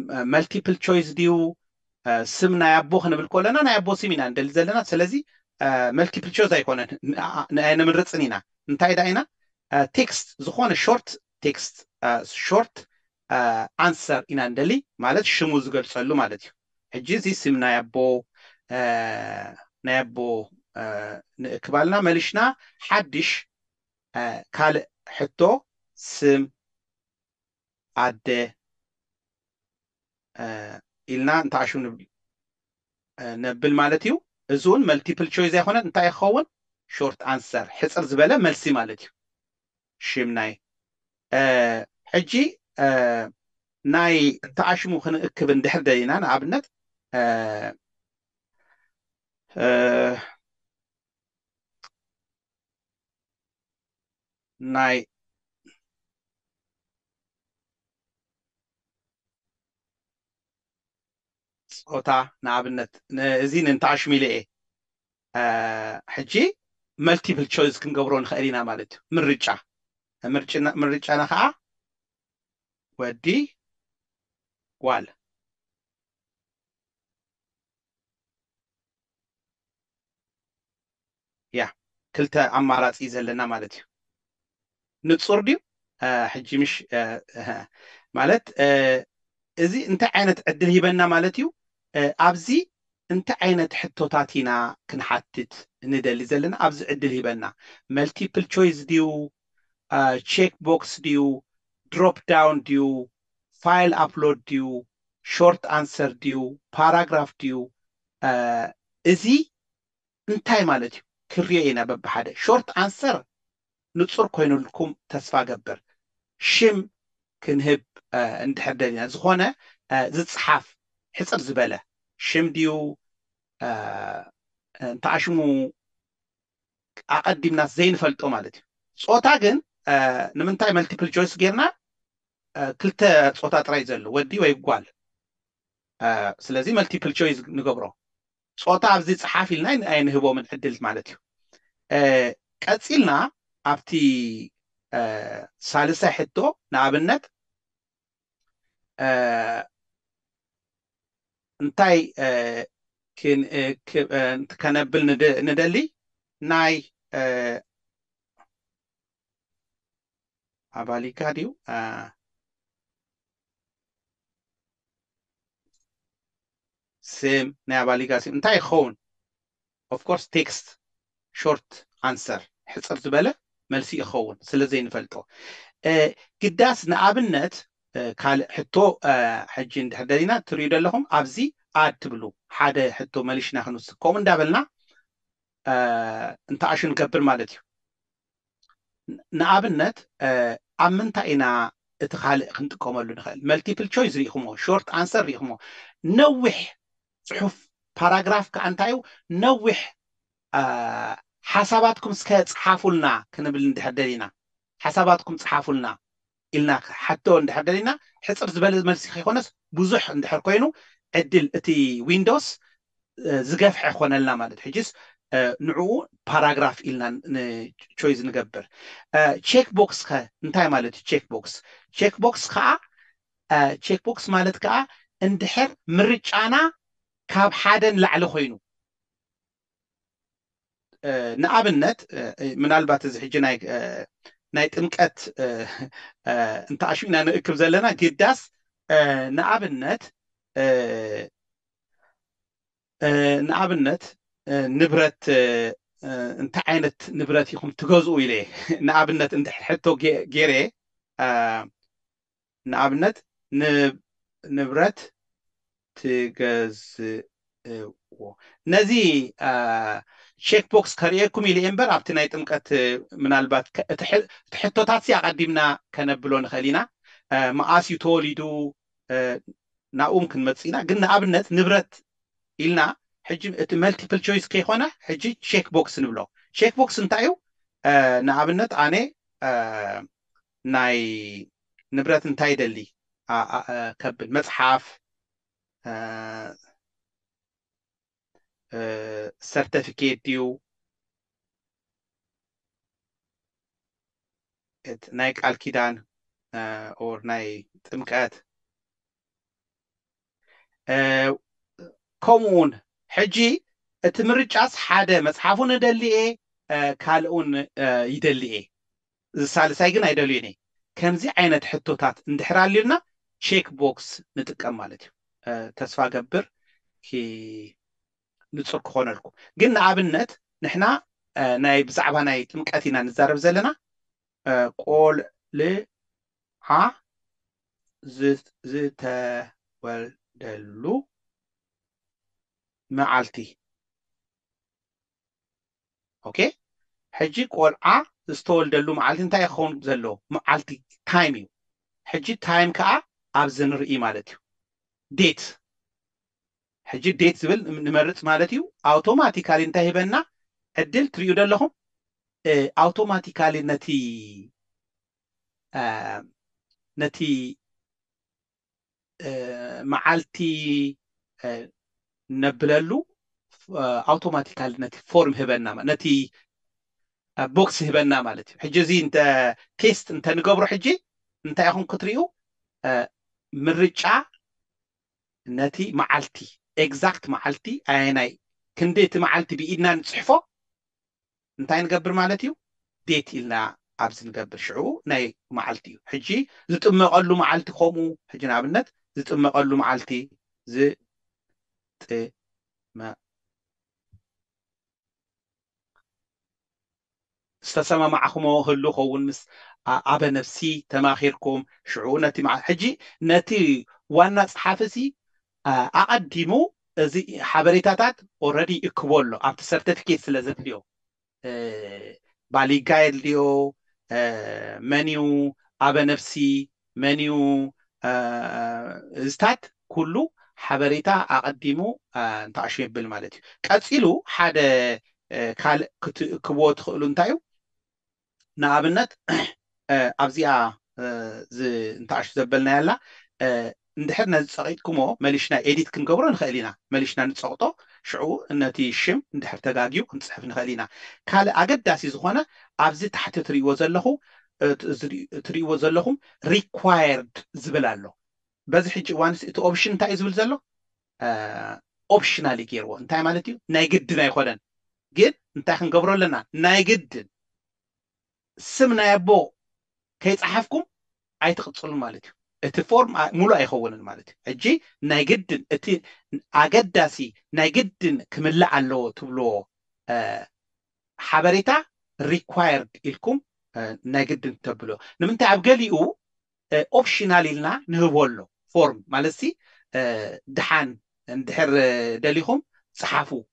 multiple choice ديو سمنا يابو خنا بالكلنا نا يابو سمينا ندل زلنا سلازي multiple choice هيكون أنا من رتسنينا انت عيدا إنا text زخوان short text short answer إنا ندلي مالت شموز قل سألو مالتي حجزي سمنا يابو كبالنا ملشنا حدش كال حتو سم عد إلنا انت عشو نبل مالتيو زون ملتيبل تشويز يخونا انت يخون شورت انسر حصر زبالة ملسي مالتيو شمناي حجي ناي انت عشمو خنا اكب اندحر دينا عبنت ናይ ጾታ ንኣብነት እዚ ንንተኣሽሚለ እየ ሕጂ መልቲፕል ቾይስ ክንገብሮ ንኽእል ኢና ማለት እዩ ምርጫና ከዓ ወዲ ጓል ያ ክልተ ኣማራፂ ዘለና ማለት እዩ ንጹር ድዩ ሕጂ ምሽ ማለት እዚ እንታይ ዓይነት ዕድል ሂበና ማለት እዩ ኣብዚ እንታይ ዓይነት ሕቶታት ኢና ክንሓትት ንደሊ ዘለና ኣብዚ ዕድል ሂበና መልቲፕል ቾይስ ድዩ ቼክ ቦክስ ድዩ ድሮፕ ዳውን ድዩ ፋይል ኣፕሎድ ድዩ ሾርት ኣንሰር ድዩ ፓራግራፍ ድዩ እዚ እንታይ ማለት እዩ ክርዮ ኢና በብሓደ ሾርት ኣንሰር ንጹር ኮይኑልኩም ተስፋ ገብር ሽም ክንህብ እንድሕር ደሊና ዝኾነ ዝፅሓፍ ሕፅር ዝበለ ሽም ድዩ እንተኣሽሙ ኣቐዲምና ዘይንፈልጦ ማለት እዩ ጾታ ግን ንምንታይ መልቲፕል ቾይስ ጌርና ክልተ ጾታ ጥራይ ዘሎ ወዲ ወይ ጓል ስለዚ መልቲፕል ቾይስ ንገብሮ ጾታ ኣብዚ ፅሓፍ ኢልና ኣይንህቦምን ዕድል ማለት እዩ ቀፂልና ኣብቲ ሳልሳይ ሕቶ ንኣብነት እንታይ ከነብል ንደሊ ናይ ኣባሊካ ድዩ ስም ናይ ኣባሊካ ስም እንታይ ይኸውን ኦፍ ኮርስ ቴክስት ሾርት ኣንሰር ሕፅር ዝበለ መልሲ ይኸውን ስለዘይንፈልጦ ግዳስ ንኣብነት ካልእ ሕቶ ሕጂ እንድሕር ደሊና ትርእዩ ዘለኹም ኣብዚ ኣድ ትብሉ ሓደ ሕቶ መሊሽና ክንውስድ ከምኡ እንዳበልና እንተኣሹ ንገብር ማለት እዩ ንኣብነት ኣብ ምንታይ ኢና እቲ ካልእ ክንጥቀመሉ ንኽእል መልቲፕል ቾይስ ሪኢኹሞ ሾርት ኣንሰር ሪኢኹሞ ነዊሕ ጽሑፍ ፓራግራፍ ከዓ እንታይ እዩ ነዊሕ ሓሳባትኩም እስከ ጽሓፉልና ክንብል እንድሕር ደሊና ሓሳባትኩም ጽሓፉልና ኢልና ሓቶ እንድሕር ደሊና ሕፅር ዝበለ መልሲ ከይኮነስ ብዙሕ እንድሕር ኮይኑ ዕድል እቲ ዊንዶውስ ዝገፍሐ ይኾነልና ማለት ሕጂስ ንዕኡ ፓራግራፍ ኢልና ቾይስ ንገብር ቼክ ቦክስ ከ እንታይ ማለት እዩ ቼክ ቦክስ ከዓ ቼክ ቦክስ ማለት ከዓ እንድሕር ምርጫና ካብ ሓደን ላዕሊ ኮይኑ ንኣብነት ምናልባት እዚ ሕጂ ናይ ጥምቀት እንተኣሽሚና ንእክብ ዘለና ግዳስ ንኣብነት ንብረት እንታይ ዓይነት ንብረት ኢኹም ትገዝኡ ኢለ ንኣብነት እንድሕር ሕቶ ገይረ ንኣብነት ንብረት ትገዝእዎ ነዚ ቼክ ቦክስ ከርእየኩም ኢለ እምበር ኣብቲ ናይ ጥምቀት ምናልባት እቲ ሕቶታት ኣቐዲምና ከነብሎ ንኽእል ኢና መዓስ እዩ ተወሊዱ ናብኡም ክንመጽእ ኢና ግን ንኣብነት ንብረት ኢልና ሕጂ እቲ መልቲፕል ቾይስ ከይኮነ ሕጂ ቼክ ቦክስ ንብሎ ቼክ ቦክስ እንታይ እዩ ንኣብነት ኣነ ናይ ንብረት እንታይ ደሊ ከብል መጽሓፍ ሰርቲፊኬት ድዩ ናይ ቃል ኪዳን ኦር ናይ ጥምቀት ከምኡውን ሕጂ እቲ ምርጫስ ሓደ መጽሓፉ ንደሊየ ካልኡን ይደሊየ ሳልሳይ ግን ኣይደልዩን እየ ከምዚ ዓይነት ሕቶታት እንድሕር ኣልዩልና ቼክ ቦክስ ንጥቀም ማለት እዩ ተስፋ ገብር ንጹር ክኾነልኩም ግን ንኣብነት ንሕና ናይ ብዛዕባ ናይ ጥምቀት ኢና ንዛረብ ዘለና ቆልዓ ዝተወልደሉ መዓልቲ ኦኬ ሕጂ ቆልዓ ዝተወልደሉ መዓልቲ እንታይ ይኸውን ዘሎ መዓልቲ ታይም እዩ ሕጂ ታይም ከዓ ኣብዚ ንርኢ ማለት እዩ ዴት حجي ديت زبل نمرت مالتيو اوتوماتيكالي انتهي بنا الدل تريو دلهم اوتوماتيكالي نتي معالتي نبللو اوتوماتيكالي نتي فورم هبنا نتي بوكس هبنا مالتي حجي زي انت تيست انت نقبرو حجي انت ياخون كتريو مرجع نتي معالتي exact معالتي ايناي كنديت معالتي بإيدنا نصحفه انتي نقبر مالتيو ديت إلنا عبز نقبر شعو ناي معالتي حجي زتأمي قالو معالتي خومو حجي نابنت زتأمي قالو معالتي ما استسمى معكم وهلو خون مس أبا نفسي تماخيركم شعو نتي مع حجي نتي وانا صحافسي أقدمو زي حبريتاتات already اكبولو أبت certificate سلازدليو بالي جايد ليو منيو أبا نفسي منيو استات كله حبريتا أقدمو انتعشي بالمالتي كاتسيلو حدا كبوت خلو انتايو نابنت أبزيا انتعش زبلنا يلا ندحرنا نتصغيتكمو ماليشنا إيديت كنقبرو نخلينا ماليشنا نتصغطو شعو النتي الشم ندحر تقاقيو كنتصحف نخلينا كال أقد داسي زخوانا أبزي تحت تريو زلهم required زبلالو بزي حج وانس إتو option تاي زبل زلو optionally كيرو انتاي مالتيو نايقدنا يخودن جد انتاي خنقبرو لنا نايقدن سمنا يبو كيتصحفكم أي تقصلوا مالتي اتفورم مولو أيخونن مالتي أجي نايجدن اتي أجداسي نايجدن كملا علو تبلو حبريتا required إلكم نايجدن تبلو نمنت عبقاليو optionally لنا نهبولو فورم مالتي دحان ندحر دليهم صحافو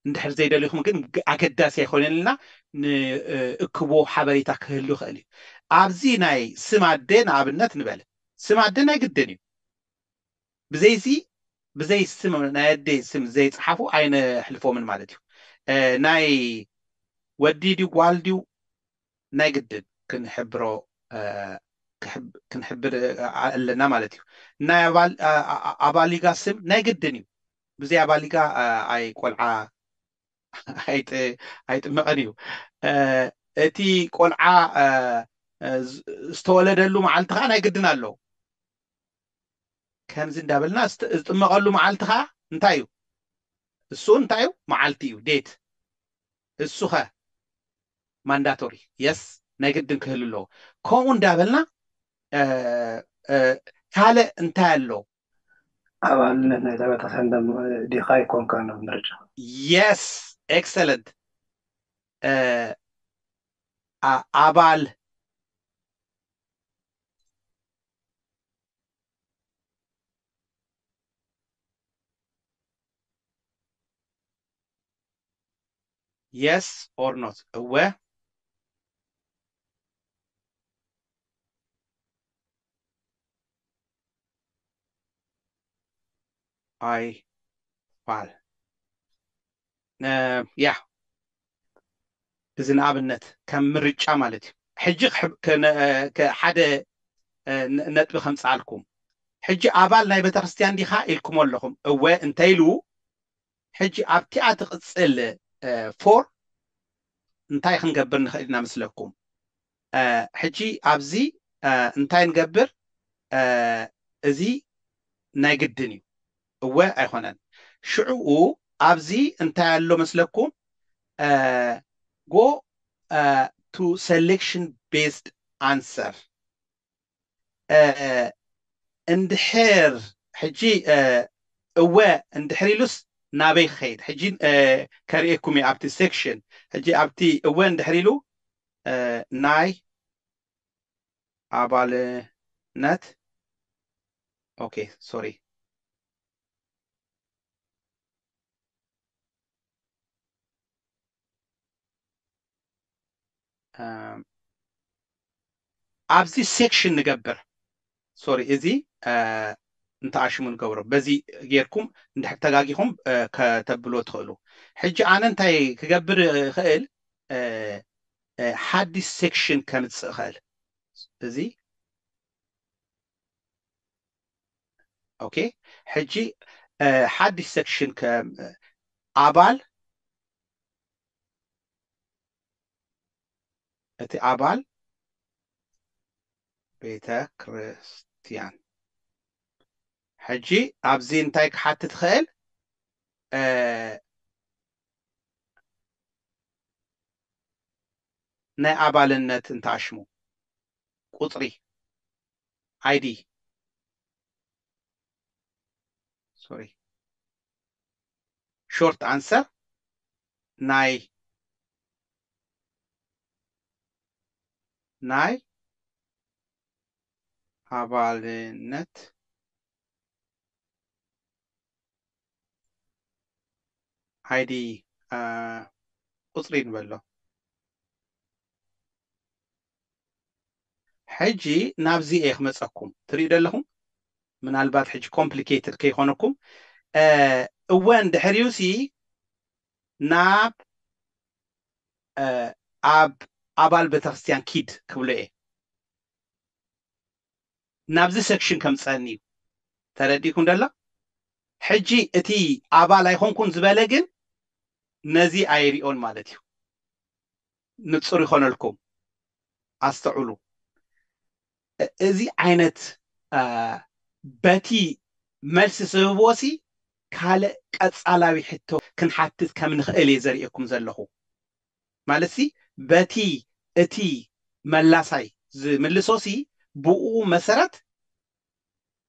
ندحر زي دليهم كن أجداسي يخونن لنا نكبو حبريتا كهلو خالي أبزي ناي سمعدين عبنات نبالي سمعدين ناي قدني بزي السم ناي دي سم زي صحافو عين حلفو من مالتيو ناي وديديو والديو ناي قدن كنحبرو كنحبر لنا مالتيو ناي أباليغا سم ناي قدني بزي أباليغا أي قولعا هيت مقنيو اتي قولعا استولدلو معلتها ناي قدن اللو كم زين دابلنا استمقلو معلتها انتايو السو انتايو معلتيو ديت السوها مانداتوري يس ناي قدن كهلو كون دابلنا كاله انتايلو أبالنا نتابع تسندم دي خاي كون كان بنرجع يس اكسلنت أبال yes or not هو I فعل يا إذن أبنت كم مرجع مالتي حجي كحدا نتبه خمس عالكم حجي أبال ناي بترستيان دي خائلكم ولهم هو انتايلو حجي أبتي أتقصل فور انتاي خنقبر نخلينا مثلكم حجي أبزي انتاي نقبر ازي ناي قدني هو أيخونان شعو أبزي انتاي اللو مثلكم go to selection based answer اندحر حجي هو اندحريلوس نابي خيد حجي كاريكومي ابتي سيكشن حجي ابتي هو اندحريلو ناي ابال نت اوكي سوري ابزي سيكشن نقبر سوري ازي انت عاشمون قبره بزي غيركم ندح تغاغيهم كتبلو تخلو حجي انا انتي كغبر خيل حد سيكشن كانت خيل بزي اوكي حجي حد سيكشن ك عبال اتي عبال بيتا كريستيان حجي ابزي انتي كحتت خيل ناي عبالنت انت عشمو قطري ايدي سوري شورت انسر ناي عبالنت ايدي قطري نبلو حجي نابزي ايخ مصكم تريد لهم من البات حجي complicated كي يخونكم وين دحريوسي ناب عبال بترستيان كيد كبلو ايه نابزي سكشن كم تصانيو ترديكم دلا حجي اتي عبال ايخونكم زبالغن نزي ايريون مالتيو نتصر يخون لكم استعلو ازي عينت باتي ملس سبوسي كاله قصالاوي حتو كنحتت كم نخእል يزريكم زلخو مالسي باتي اتي ملاساي زملسوسي بو مسرت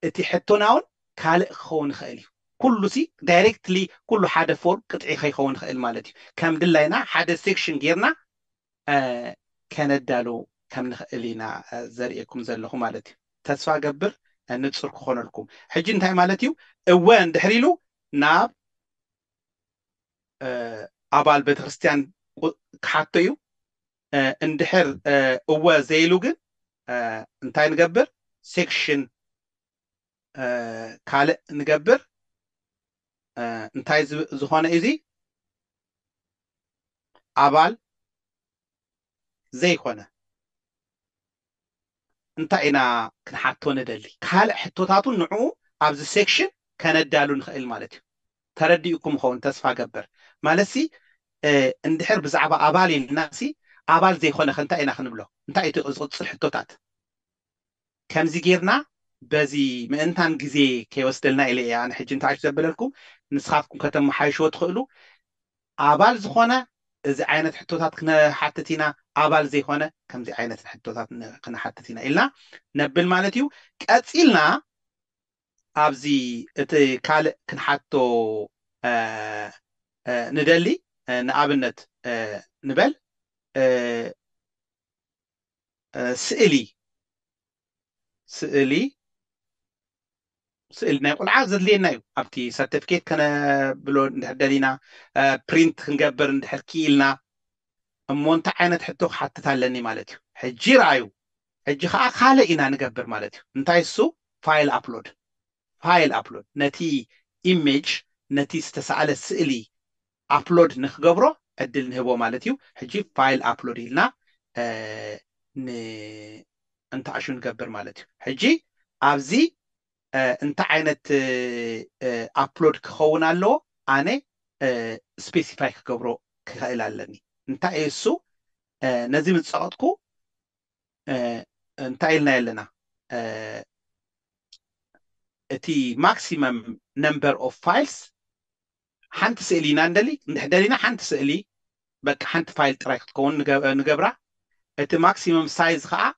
اتي حتوناون كاله خون خالي كله سي دايركتلي كله حدا فور قطعي خيخون خال مالتي كم دلاينا حدا سيكشن غيرنا كندالو كم نخالينا زريكم زلخو مالتي تسفا قبر نتصر كخون لكم حجي انتهي مالتيو وين دحريلو ناب عبال بيت كريستيان كحطيو اندحر هو زيلو جن انتهي نقبر سيكشن كالق نقبر انتهي زخونة ايزي عبال زي خونة انتهينا كنحطو ندلي كالق حطوتاتو نعو عبز سيكشن كندالو نخيل مالتي ترديكم خون تسفا قبر مالسي اندحر بزعبا عبالي الناسي عبال زي خونة انتهينا خنبلو انتهي تصل حطوتات كمزي جيرنا بزي مئنتان جزي كي وصلنا إليه يعني حجي انت عايش زبللكم نسخاتكم كتم حيشو تخلو عبال زخونة إذا عينت حطوتات كنا حتتينا عبال زي خونة كمزي عينت حطوتات كنا حتتينا إلنا نبل مالتيو كأتسيلنا عبزي كال كنحطو ندلي نقابلنت نبل سئلي سئلنا يقول عازد لينا يو أبتي سيرتيفيكيت كان بلو ندلينا برينت نقبر ندحكي لنا أمونتا عينت حتو حتى تعلني مالتي حجي رأيو حجي خالقنا نقبر مالتي انتاي سو فايل أبلود نتي إيميج نتي استسأل سئلي أبلود نخقبره أدل نهبو مالتيو حجي فايل أبلود لنا انت عشو نقبر مالتيو حجي أبزي انت عينت أبلود كخونا له أنا سبيسيفاي كقبره كخيل لني انت ايسو نزيم تصعدكو انت عيلنا لنا اتي maximum number of files حنت سئلي ناندلي ندحدلينا حنت سئلي بك حنت فايل تراك تكون نقبرا اتي maximum size خا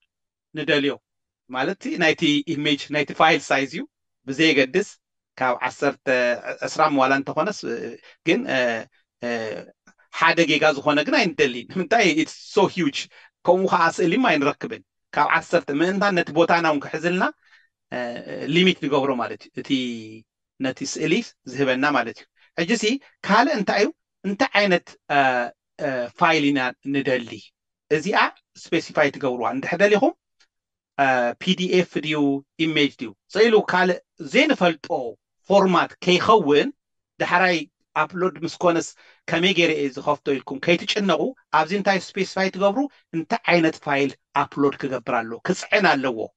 ندليو مالتي نايتي image نايتي فايل سايز يو بزي قدس كاو عصرت اسرام ولا انت خونس جن حاجة جيجا زخونة جنا يندلي منتاي it's so huge كم خاص اللي ما ينركبن كاو عصرت من ده نتبوتانا ونكحزلنا ليميت نقبرو مالتي تي نتيس إليس زهبنا مالتي أجسي كال انت عينت فايلنا ندلي إذا سبيسيفاي تقبرو عند حدا لهم PDF ديو image ديو سيلو كال زين فلتو فورمات كي خون دحراي upload مسكونس كميجري إذا خفتوا لكم كي تجنقوا أبزين تاي specify تقبروا انت عينة فايل upload كقبرالو كسعنا اللو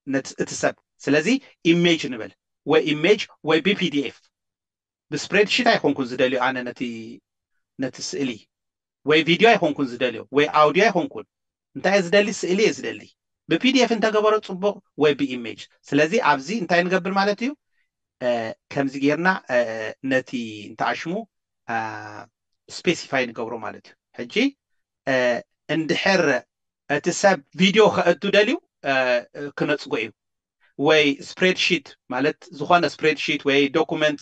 نتسب سلازي image نبل و image و PDF بسبريد شيت هيكون كون زداليو أنا نتسألي و فيديو هيكون كون زداليو و أوديو هيكون كون انت زدالي سألي زدالي بPDF انت قبرت صبغ و بإيميج سلازي أبزي انت نقبر مالتيو كم زيرنا نتي انت عشمو سبيسيفاي نقبرو مالتيو حجي اندحر تساب فيديو خأتو داليو كنت قويو وي سبريد شيت مالت زخوانا سبريد شيت وي دوكومنت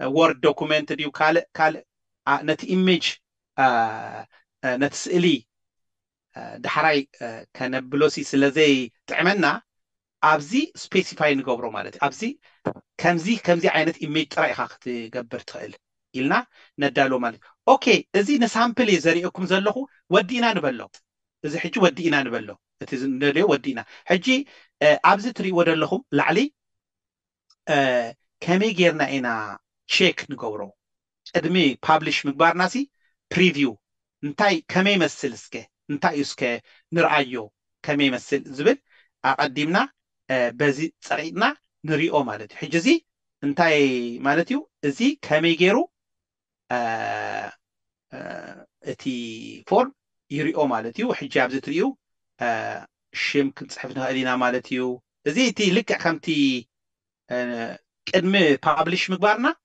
وورد دوكومنت ديو كال نتي إيميج نتسألي دحراي كان بلوسي سلازي تعملنا أبزي سبيسيفاي نقبرو مالتي أبزي كمزي عينت إيميج رأيها تقبر تخيل إلنا ندالو مالتي أوكي إذي نسامبلي زريئكم زلخو ودينا نبلو إذي حجي ودينا نبلو إذي ودينا حجي أبزي تري ودلخم لعلي كمي جيرنا إنا تشيك نقبرو أدمي publish مقبار ناسي preview انتاي كمي مسلسكي انتاي يسكي نرعيو كمي مسل زبل أقدمنا بزي صرينا نريو مالتي حجزي انتاي مالتيو ازي كمي جيرو اتي فورم يريو مالتيو حجاب زتريو شيم كنت صحفنا هالينا مالتيو ازي تي لك خمتي قدمي بابليش مقبارنا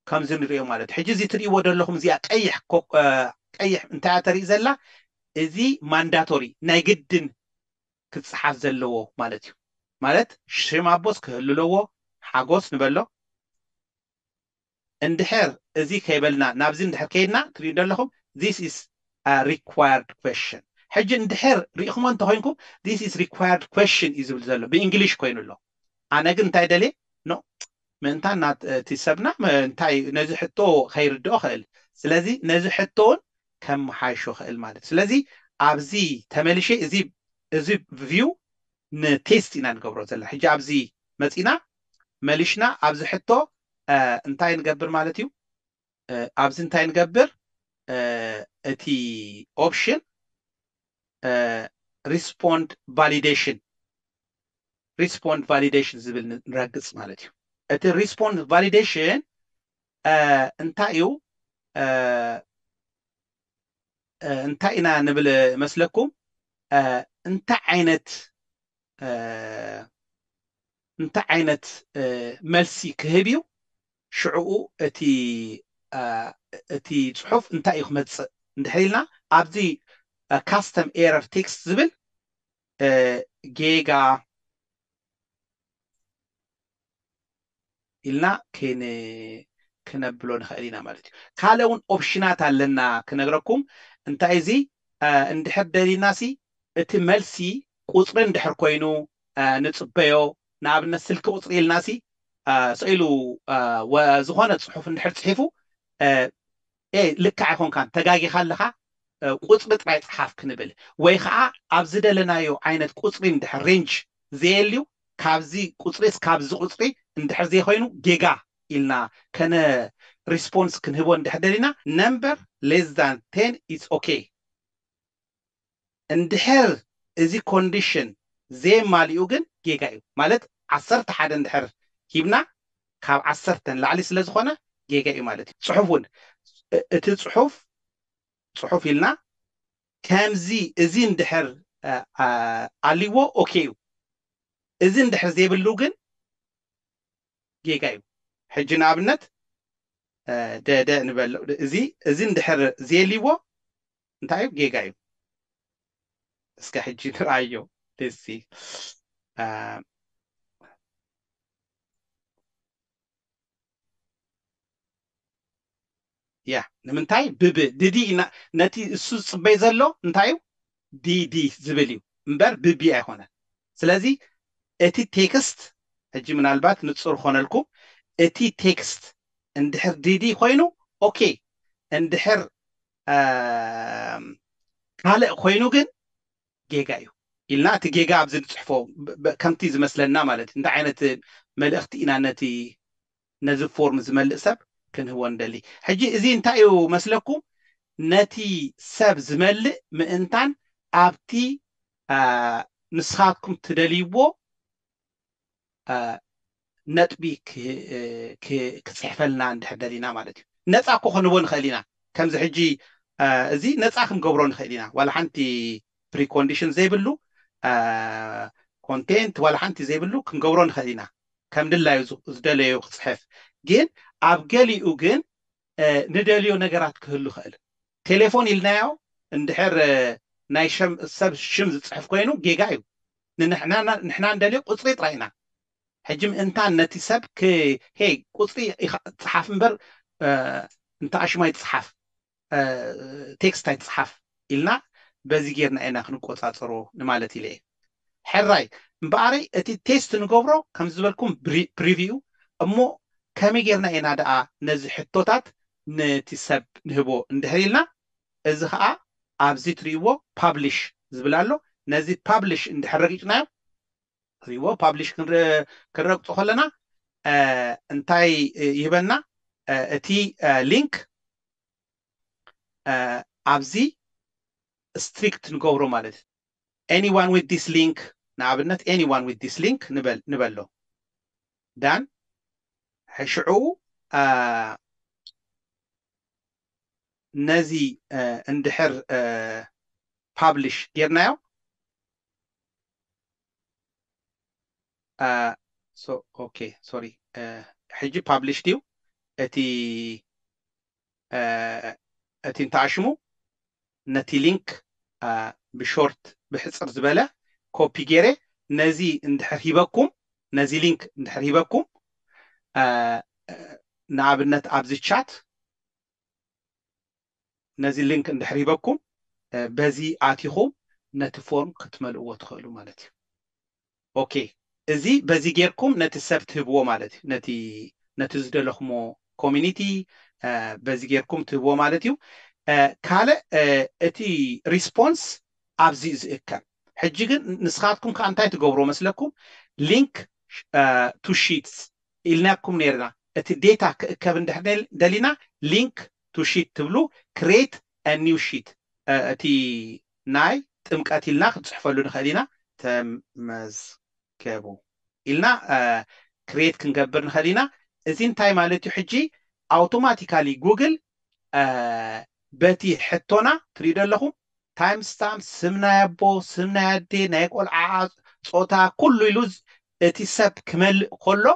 كم زي نريو مالتي حجزي تريو ودلهم زي قيح قيح انتا تري زلا ازي مانداتوري نايقدن كتصحف زلو مالتيو مالت شيم عبوس كهللو حاجوس نبلو اندحر ازي كيبلنا نابزين اندحر كيدنا تريد لهم this is a required question حج اندحر ريخم انت هينكم this is required question is زلو بانجليش كوينو له انا قلت انتاي دلي نو من تانا تسبنا انتاي نزحتو خير دو خيل سلازي نزحتون كم حايشو خيل مالت سلازي ابزي تملشي ازي فيو نتيستينا نقبرو زلا حج ابزي مصينا ملشنا ابزي حتو انتاي نقبر مالتيو ابزي انتاي نقبر اتي اوبشن respond validation زبل نرقص مالتيو اتي respond validation انتايو انتاينا نبل مسلكم انت عينت ملسي كهبيو شعو اتي صحف انتاي خمتص ندحيلنا ابزي custom error text زبل جيجا إلنا كنبلون خلينا مالتي كالون أوبشنات لنا كنقرأكم انت ايزي اندحر دالي ناسي اتملسي قصر اندحر كوينو نتصبيو نابنا سلك قصر الناسي سئلو وزغانة صحف اندحر تصحفو لك عيكون كان تقاقي خالها قصر طريق صحاف كنبل ويخا أبزد لنا يو عينة قصر اندحر رينج زيليو كابزي قصريس كابزي قصري اندحر زي خوينو جيجا إلنا كان response كنهبو اندحر دالينا number less than 10 is okay اندحر ازي condition زي ماليو جن جيجا يو مالت عصرت حد اندحر هيبنا كاب عصرتن لعلي سلازخونا جيجا يو مالت صحفون اتي صحف إلنا كامزي ازي اندحر عليو اوكي ازي اندحر زي بلوغن جيجا يو حجنا ابنت دا نبلو ازي اندحر زي ليو انتايو جيجا يو اسكا حجي نرايو تسي يا نمنتاي ددي نتي السو صبي زلو انتايو دي زبليو امبر ببي ايهونه سلازي اتي تكست اجي منالبات نصور خونلكم اتي تكست اندحر دي خوينو اوكي اندحر كالق خوينو جن جيجايو إلنا تجيجا أبزد صحفه كم تيز مثلنا مالت إنت عينت ملأختي إن نتي نزل فورم زمل سب كان هو ندلي حجي إذا انتايو مسلكم نتي سب زمل مئنتان أبتي نسخاتكم تدليبو نتبي كصحفلنا عند حدلينا مالتي نتاكو خنبون خلينا كم زحجي زي نتاكم قبرون خلينا ولا حنتي بري كونديشن زي بلو كونتنت ولا حنتي زي بلو كنقبرون خلينا كم دلا يزدليو صحف جين أبقالي أوجن ندليو نجارات كهلو خال تليفون الناو اندحر نايشم السب شمز صحف كوينو جيجايو نحن ندليو قصري طرينا حجم انتان نتي سب هي قصري تصحف مبر انت اش ما يتصحف تكست يتصحف إلنا بزيجيرنا انا خنقوصاصرو نمالتي ليه حراي مباري اتي تيست نغبرو كم زبلكم بريفيو امو كمي غيرنا انا دا نزي حطوتات نتي سب نهبو اندحريلنا እዚ ከዓ ኣብዚ ትሪዎ ፓብሊሽ ዝብላሎ ነዚ ፓብሊሽ እንድሕረጊፅናዮ ትሪዎ ፓብሊሽ ክንረግፆ ከለና እንታይ ይበና እቲ ሊንክ ኣብዚ ስትሪክት ንገብሮ ማለት anyone with this link ንኣብነት anyone with this link ንበሎ ዳን ሕሽዑ ነዚ እንድሕር ፓብሊሽ ጌርናዮ اوكي سوري حجي ፓብሊሽ ዲዩ እቲ እንተዓሽሙ ነቲ ሊንክ ብሾርት ብሕፅር ዝበለ ኮፒ ገይረ ነዚ እንድሕር ሂበኩም ነዚ ሊንክ እንድሕር ሂበኩም ንኣብነት ኣብዚ ቻት ነዚ ሊንክ እንድሕር ሂበኩም በዚ ኣቲኹም ነቲ ፎርም ክትመልእዎ ትኽእሉ ማለት እዩ ኦኬ እዚ በዚ ጌርኩም ነቲ ሰብ ትህብዎ ማለት እዩ ነቲ ዝደለኽሞ ኮሚኒቲ በዚ ጌርኩም ትህብዎ ማለት እዩ ካልእ እቲ ሪስፖንስ ኣብዚ ዝእከብ ሕጂ ግን ንስኻትኩም ከዓ እንታይ ትገብሮ መስለኩም ሊንክ ቱ ሺትስ ኢልናኩም ነርና እቲ ዴታ ክእከብ እንድሕር ደሊና ሊንክ ቱ ሺት ትብሉ ክሬት አ ኒው ሺት እቲ ናይ ጥምቀት ኢልና ክትፅሕፈሉ ንኽእል ኢና ተመዝገቡ ኢልና ክሬት ክንገብር ንኽእል ኢና እዚ እንታይ ማለት እዩ ሕጂ ኣውቶማቲካሊ ጉግል በቲ ሕቶና ትሪኡ ኣለኹም ታይም ስታምፕ ስም ናይ ኣቦ ስም ናይ ኣዴ ናይ ቆልዓ ፆታ ኩሉ ኢሉ እቲ ሰብ ክመልእ ከሎ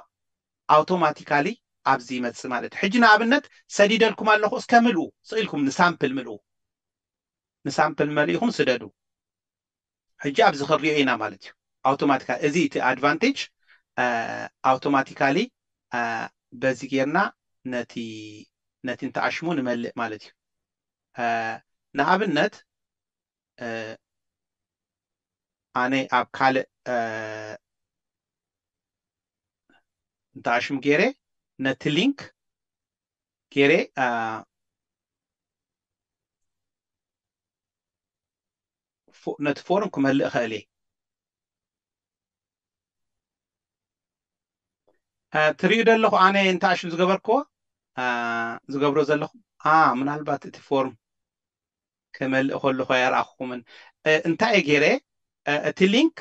ኣውቶማቲካሊ ኣብዚ ይመፅእ ማለት ሕጂ ንኣብነት ሰዲደልኩም ኣለኹ እስከ ምልኡ ስኢልኩም ንሳምፕል ምልኡ ንሳምፕል መሊእኹም ስደዱ ሕጂ ኣብዚ ክሪኦ ኢና ማለት እዩ ኣውቶማቲካሊ እዚ እቲ ኣድቫንቴጅ ኣውቶማቲካሊ በዚ ጌርና ነቲ እንተዓሽሙ ንመልእ ማለት እዩ ንኣብነት ኣነ ኣብ ካልእ እንተዓሽሙ ገይረ ነቲ ሊንክ ገይረ ነቲ ፎርም ክመልእ ክእል እየ ትሪኡ ዘለኹ ኣነ እንተዓሽሙ ዝገበርክዎ ዝገብሮ ዘለኹ ምናልባት እቲ ፎርም ክመልእ ከለኹ የርኣኽኩምን እንታይ እየ ገይረ እቲ ሊንክ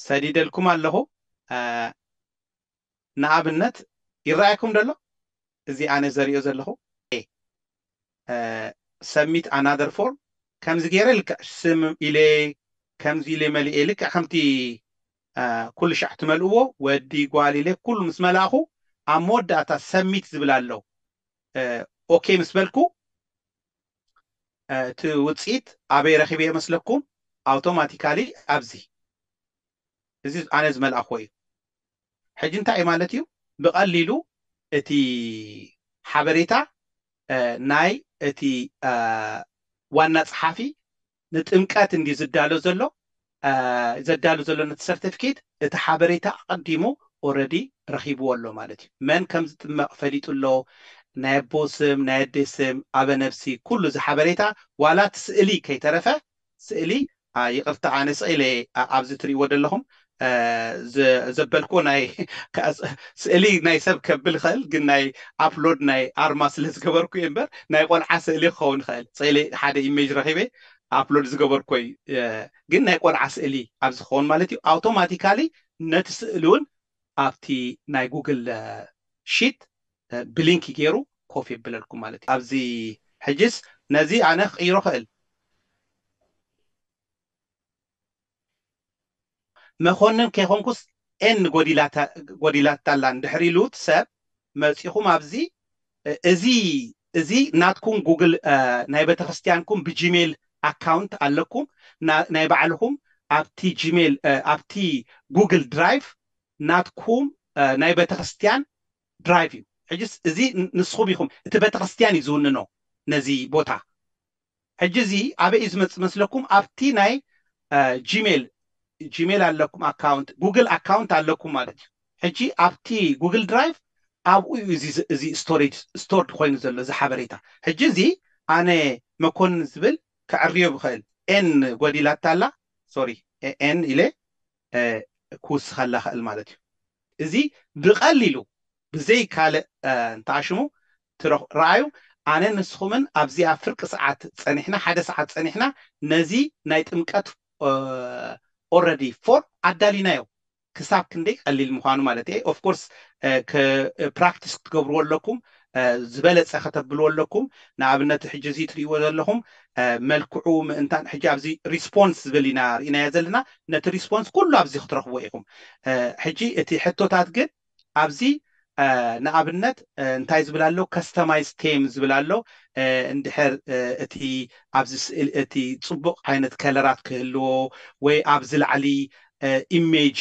ሰዲደልኩም ኣለኹ ንኣብነት ይረኣየኩም ደሎ እዚ ኣነ ዘሪኦ ዘለኹ ሰሚት ኣናደር ፎርም ከምዚ ገይረ ልክዕ ስም ኢለ ከምዚ ኢለ መሊኤ ልክዕ ከምቲ ኩሉ ሻዕ ትመልእዎ ወዲ ጓል ኢለ ኩሉ ምስ መላእኹ ኣብ መወዳእታ ሰሚት ዝብል ኣሎ ኦኬ ምስ በልኩ እቲ ውፅኢት ኣበይ ረኺበ መስለኩም ኣውቶማቲካሊ ኣብዚ እዚ ኣነ ዝመልኣኽዎ እዩ ሕጂ እንታይ ማለት እዩ ብቐሊሉ እቲ ሓበሬታ ናይ እቲ ዋና ፀሓፊ ንጥምቀት እንዲ ዘዳሎ ዘሎ ነቲ ሰርቲፊኬት እቲ ሓበሬታ ቀዲሙ ኦልሬዲ ረኺብዎ ኣሎ ማለት እዩ መን ከም ዝጥመቕ ፈሊጡ ኣሎ ናይ ቦስም ናይ ደስም አበ ነፍሲ ኩሉ ዝሓበሬታ ዋላት ስእሊ ከይተረፈ ስእሊ ይቅርታ ኣነ ስእሊ ኣብዚ ትሪእዎ ዘለኹም ዘበልኮ ናይ ስእሊ ናይ ሰብ ከብል ይኽእል ግን ናይ ኣፕሎድ ናይ ኣርማ ስለ ዝገበርኩ እየ እምበር ናይ ቆልዓ ስእሊ ክኸውን ይኽእል ስእሊ ሓደ ኢሜጅ ረኺበ ኣፕሎድ ዝገበርኮ ግን ናይ ቆልዓ ስእሊ ኣብ ዝኸውን ማለት እዩ ኣውቶማቲካሊ ነቲ ስእሊ እውን ኣብቲ ናይ ጉግል ሺት ብሊንክ ገይሩ ኮፍ የብለልኩም ማለት እዩ ኣብዚ ሕጅስ ነዚ ኣነ ክቅይሮ ክእል መኮንን ከይኮንኩስ ኤን ጎዲላታላ እንድሕር ኢሉ ሰብ መፂኹም ኣብዚ እዚ ናትኩም ጉግል ናይ ቤተክርስትያንኩም ብጂሜል ኣካውንት ኣለኩም ናይ ባዕልኩም ኣብቲ ጂሜል ኣብቲ ጉግል ድራይቭ ናትኩም ናይ ቤተክርስትያን ድራይቭ እዩ ሕጅስ እዚ ንስኹም ኢኹም እቲ ቤተክርስትያን እዩ ዝውንኖ ነዚ ቦታ ሕጂ እዚ ኣበይ እዩ ዝመፅእ መስለኩም ኣብቲ ናይ ጂሜል ኣለኩም ኣካውንት ጉግል ኣካውንት ኣለኩም ማለት እዩ ሕጂ ኣብቲ ጉግል ድራይቭ ኣብኡ እዚ ስቶሬጅ ስቶርድ ኮይኑ ዘሎ እዚ ሓበሬታ ሕጂ እዚ ኣነ መኮንን ዝብል ክዕርዮ ብኽእል ኤን ጎዲላታላ ሶሪ ኤን ኢለ ክውስኸላ ክእል ማለት እዩ እዚ ብቐሊሉ ብዘይ ካልእ እንተኣሽሙ ረኣዩ ኣነ ንስኹምን ኣብዚኣ ፍርቂ ሰዓት ፀኒሕና ሓደ ሰዓት ፀኒሕና ነዚ ናይ ጥምቀት ኦልሬዲ ፎር ኣዳሊናዮ ክሳብ ክንደይ ቀሊል ምዃኑ ማለት እየ ኦፍኮርስ ፕራክቲስ ክትገብርዎ ኣለኩም ዝበለፀ ከተብልዎ ኣለኩም ንኣብነት ሕጂ እዚ ትሪእዎ ዘለኹም መልክዑ ምእንታን ሕጂ ኣብዚ ሪስፖንስ ዝብል ኢና ርኢናዮ ዘለና ነቲ ሪስፖንስ ኩሉ ኣብዚ ክትረኽቦ ኢኹም ሕጂ እቲ ሕቶታት ግን ኣብዚ ንኣብነት እንታይ ዝብል ኣሎ ከስተማይዝ ቴም ዝብል ኣሎ እንድሕር እቲ ኣብዚ ስእሊ እቲ ፅቡቅ ዓይነት ከለራት ክህልዎ ወይ ኣብዚ ላዕሊ ኢሜጅ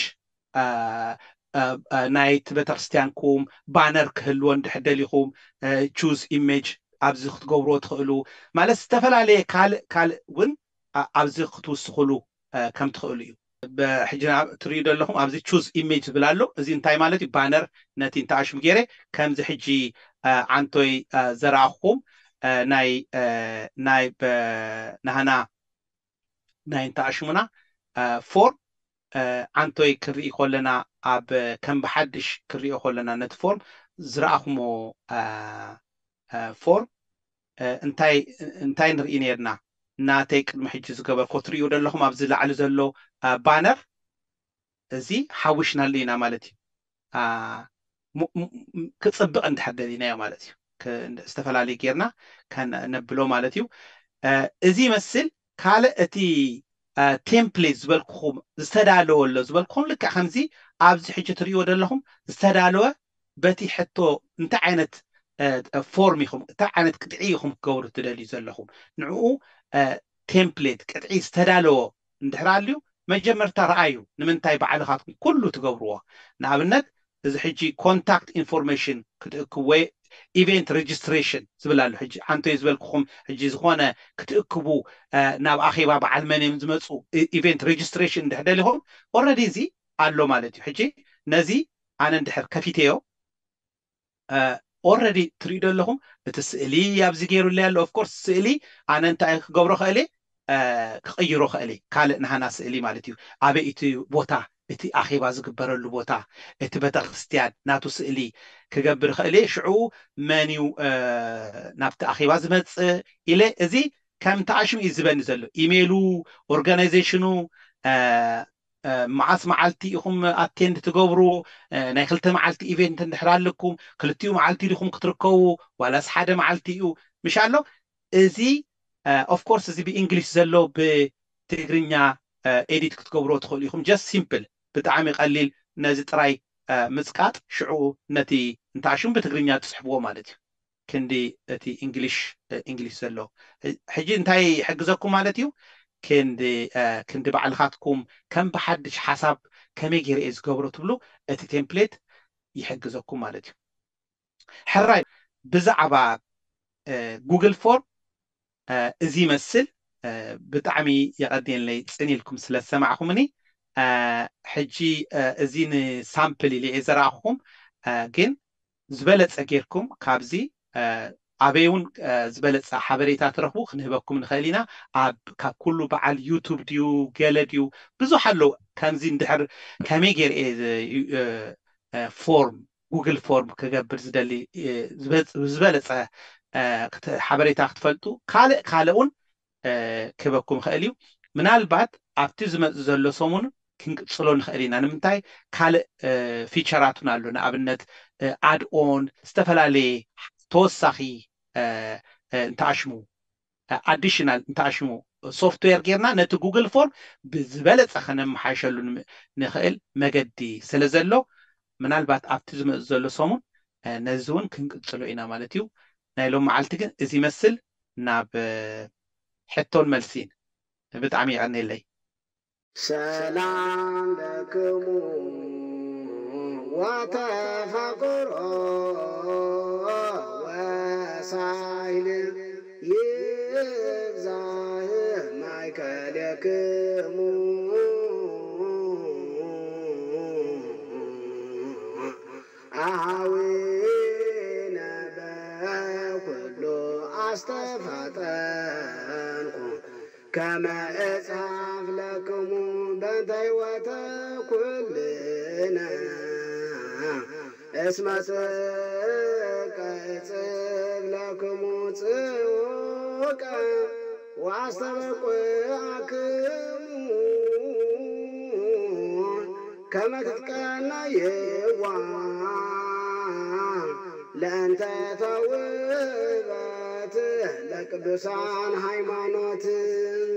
ናይቲ ቤተክርስትያንኩም ባነር ክህልዎ እንድሕር ደሊኹም ቹዝ ኢሜጅ ኣብዚ ክትገብርዎ ትኽእሉ ማለት ዝተፈላለየ ካልእ እውን ኣብዚ ክትውስኽሉ ከም ትኽእሉ እዩ ሕጂ ትሪኡ ዘለኹም ኣብዚ ቹዝ ኢሜጅ ዝብል ኣሎ እዚ እንታይ ማለት እዩ ባነር ነቲ እንተኣሽም ገይረ ከምዚ ሕጂ ዓንቶይ ዘረኣኹም ናይ ናህና ናይ እንተኣሽሙና ፎር ዓንቶይ ክርኢ ከለና ኣብ ከም ብሓድሽ ክሪኦ ከለና ነቲ ፎርም ዝረኣኹሞ ፎርም እንታይ ንርኢ ነርና ናተይ ቅድሚ ሕጂ ዝገበርኮ ትሪኡ ዘለኹም ኣብዚ ላዕሊ ዘሎ ባነር እዚ ሓዊሽናሉ ኢና ማለት እዩ ክፅብቕ እንድሕር ደሊናዮ ማለት እዩ ዝተፈላለዩ ጌርና ከነብሎ ማለት እዩ እዚ ይመስል ካልእ እቲ ቴምፕሌት ዝበልክኹም ዝተዳለወ ኣሎ ዝበልክኹም ልክዕ ከምዚ ኣብዚ ሕጂ ትሪእዎ ዘለኹም ዝተዳለወ በቲ ሕቶ እንታይ ዓይነት ፎርም ኢኹም እንታይ ዓይነት ቅጥዒ ኢኹም ክገብሩ ትደልዩ ዘለኹም ንዕኡ ቴምፕሌት ቅጥዒ ዝተዳለወ እንድሕር ኣልዩ መጀመርታ ረኣዩ ንምንታይ ባዕልኻትኩም ኩሉ ትገብርዎ ንኣብነት እዚ ሕጂ ኮንታክት ኢንፎርሜሽን ክትእክብ ወይ ኢቨንት ሬጅስትሬሽን ዝብል ኣሎ ሕጂ ሓንቶይ ዝበልክኹም ሕጂ ዝኾነ ክትእክቡ ናብ ኣኼባ በዓል መን እዮም ዝመፁ ኢቨንት ሬጅስትሬሽን እንድሕር ደሊኹም ኦልሬዲ እዚ ኣሎ ማለት እዩ ሕጂ ነዚ ኣነ እንድሕር ከፊተዮ ኦልሬዲ ትሪኡ ዘለኹም እቲ ስእሊ ኣብዚ ገይሩለይ ኣሎ ኦፍኮርስ ስእሊ ኣነ እንታይ ክገብሮ ክእለ ክቕይሮ ክእለ ካልእ ናሃና ስእሊ ማለት እዩ ኣበይ እቲ ቦታ እቲ ኣኼባ ዝግበረሉ ቦታ እቲ ቤተክርስትያን ናቱ ስእሊ ክገብር ክእለ ሽዑ መን እዩ ናብቲ ኣኼባ ዝመፅእ ኢለ እዚ ከም ተኣሽሙ እዩ ዝበኒ ዘሎ ኢሜይሉ ኦርጋናይዜሽኑ መዓስ መዓልቲ ኢኹም ኣቴንድ ትገብሩ ናይ ክልተ መዓልቲ ኢቨንት እንድሕር ኣለኩም ክልቲኡ መዓልቲ ኢኹም ክትርከቡ ዋላስ ሓደ መዓልቲ እዩ ምሻ ኣሎ እዚ ኦፍኮርስ እዚ ብእንግሊሽ ዘሎ ብትግርኛ ኤዲት ክትገብሮ ትኽእሉ ኢኹም ጀስት ሲምፕል ብጣዕሚ ቀሊል ነዚ ጥራይ ምፅቃጥ ሽዑ ነቲ እንተኣሽሙ ብትግርኛ ትስሕብዎ ማለት እዩ ክንዲ እቲ እንግሊሽ ዘሎ ሕጂ እንታይ ይሕግዘኩም ማለት እዩ ክንዲ ባዕልኻትኩም ከም ብሓድሽ ሓሳብ ከመይ ገይረ እየ ዝገብሮ ትብሉ እቲ ቴምፕሌት ይሕግዘኩም ማለት እዩ ሕራይ ብዛዕባ ጉግል ፎርም እዚ ይመስል ብጣዕሚ የቐዲየንለይ ፅኒኢልኩም ስለ ዝሰማዕኹምኒ ሕጂ እዚ ንሳምፕል ኢለ እየ ዘረኣኹም ግን ዝበለፀ ጌርኩም ካብዚ ኣበይውን ዝበለፀ ሓበሬታ ትረኽቡ ክንህበኩም ንኽእል ኢና ኣብ ካብ ኩሉ በዓል ዩቱብ ድዩ ገለ ድዩ ብዙሕ ኣለው ከምዚ እንድሕር ከመይ ገይርኤ ፎርም ጉግል ፎርም ክገብር ዝደሊ ዝበለፀ ሓበሬታ ክትፈልጡ ካልእ እውን ክህበኩም ክእል እዩ ምናልባት ኣብቲ ዝመፅእ ዘሎ ሰሙን ክንቅፅሎ ንኽእል ኢና ንምንታይ ካልእ ፊቸራቱን ኣሎ ንኣብነት ኣድኦን ዝተፈላለየ ተወሳኺ እንተኣሽሙ ኣዲሽናል እንተኣሽሙ ሶፍትዌር ጌርና ነቲ ጉግል ፎርም ብዝበለፀ ከነመሓይሸሉ ንኽእል መገዲ ስለ ዘሎ ምናልባት ኣብቲ ዝመፅእ ዘሎ ሰሙን ነዚ እውን ክንቅፅሎ ኢና ማለት እዩ ናይ ሎም መዓልቲ ግን እዚ ይመስል ናብ ሕቶን መልሲን ብጣዕሚ ይቀኒለይ ሰላም ለክሙ ወተፈቅሮ ወሳይል ይብዛህ ማይከልክሙ አሃዊነ በኩሉ አስተፋጠንኩም ከመ እጽሐፍ ለክሙ በእንተ ሕይወተ ኩልነ እስመ ጽድቀ እጽብ ለክሙ ጽውቀ ወአስተበቁዐክሙ ከመ ትትቀነይዋ ለእንተ ተውበት ለቅዱሳን ሃይማኖት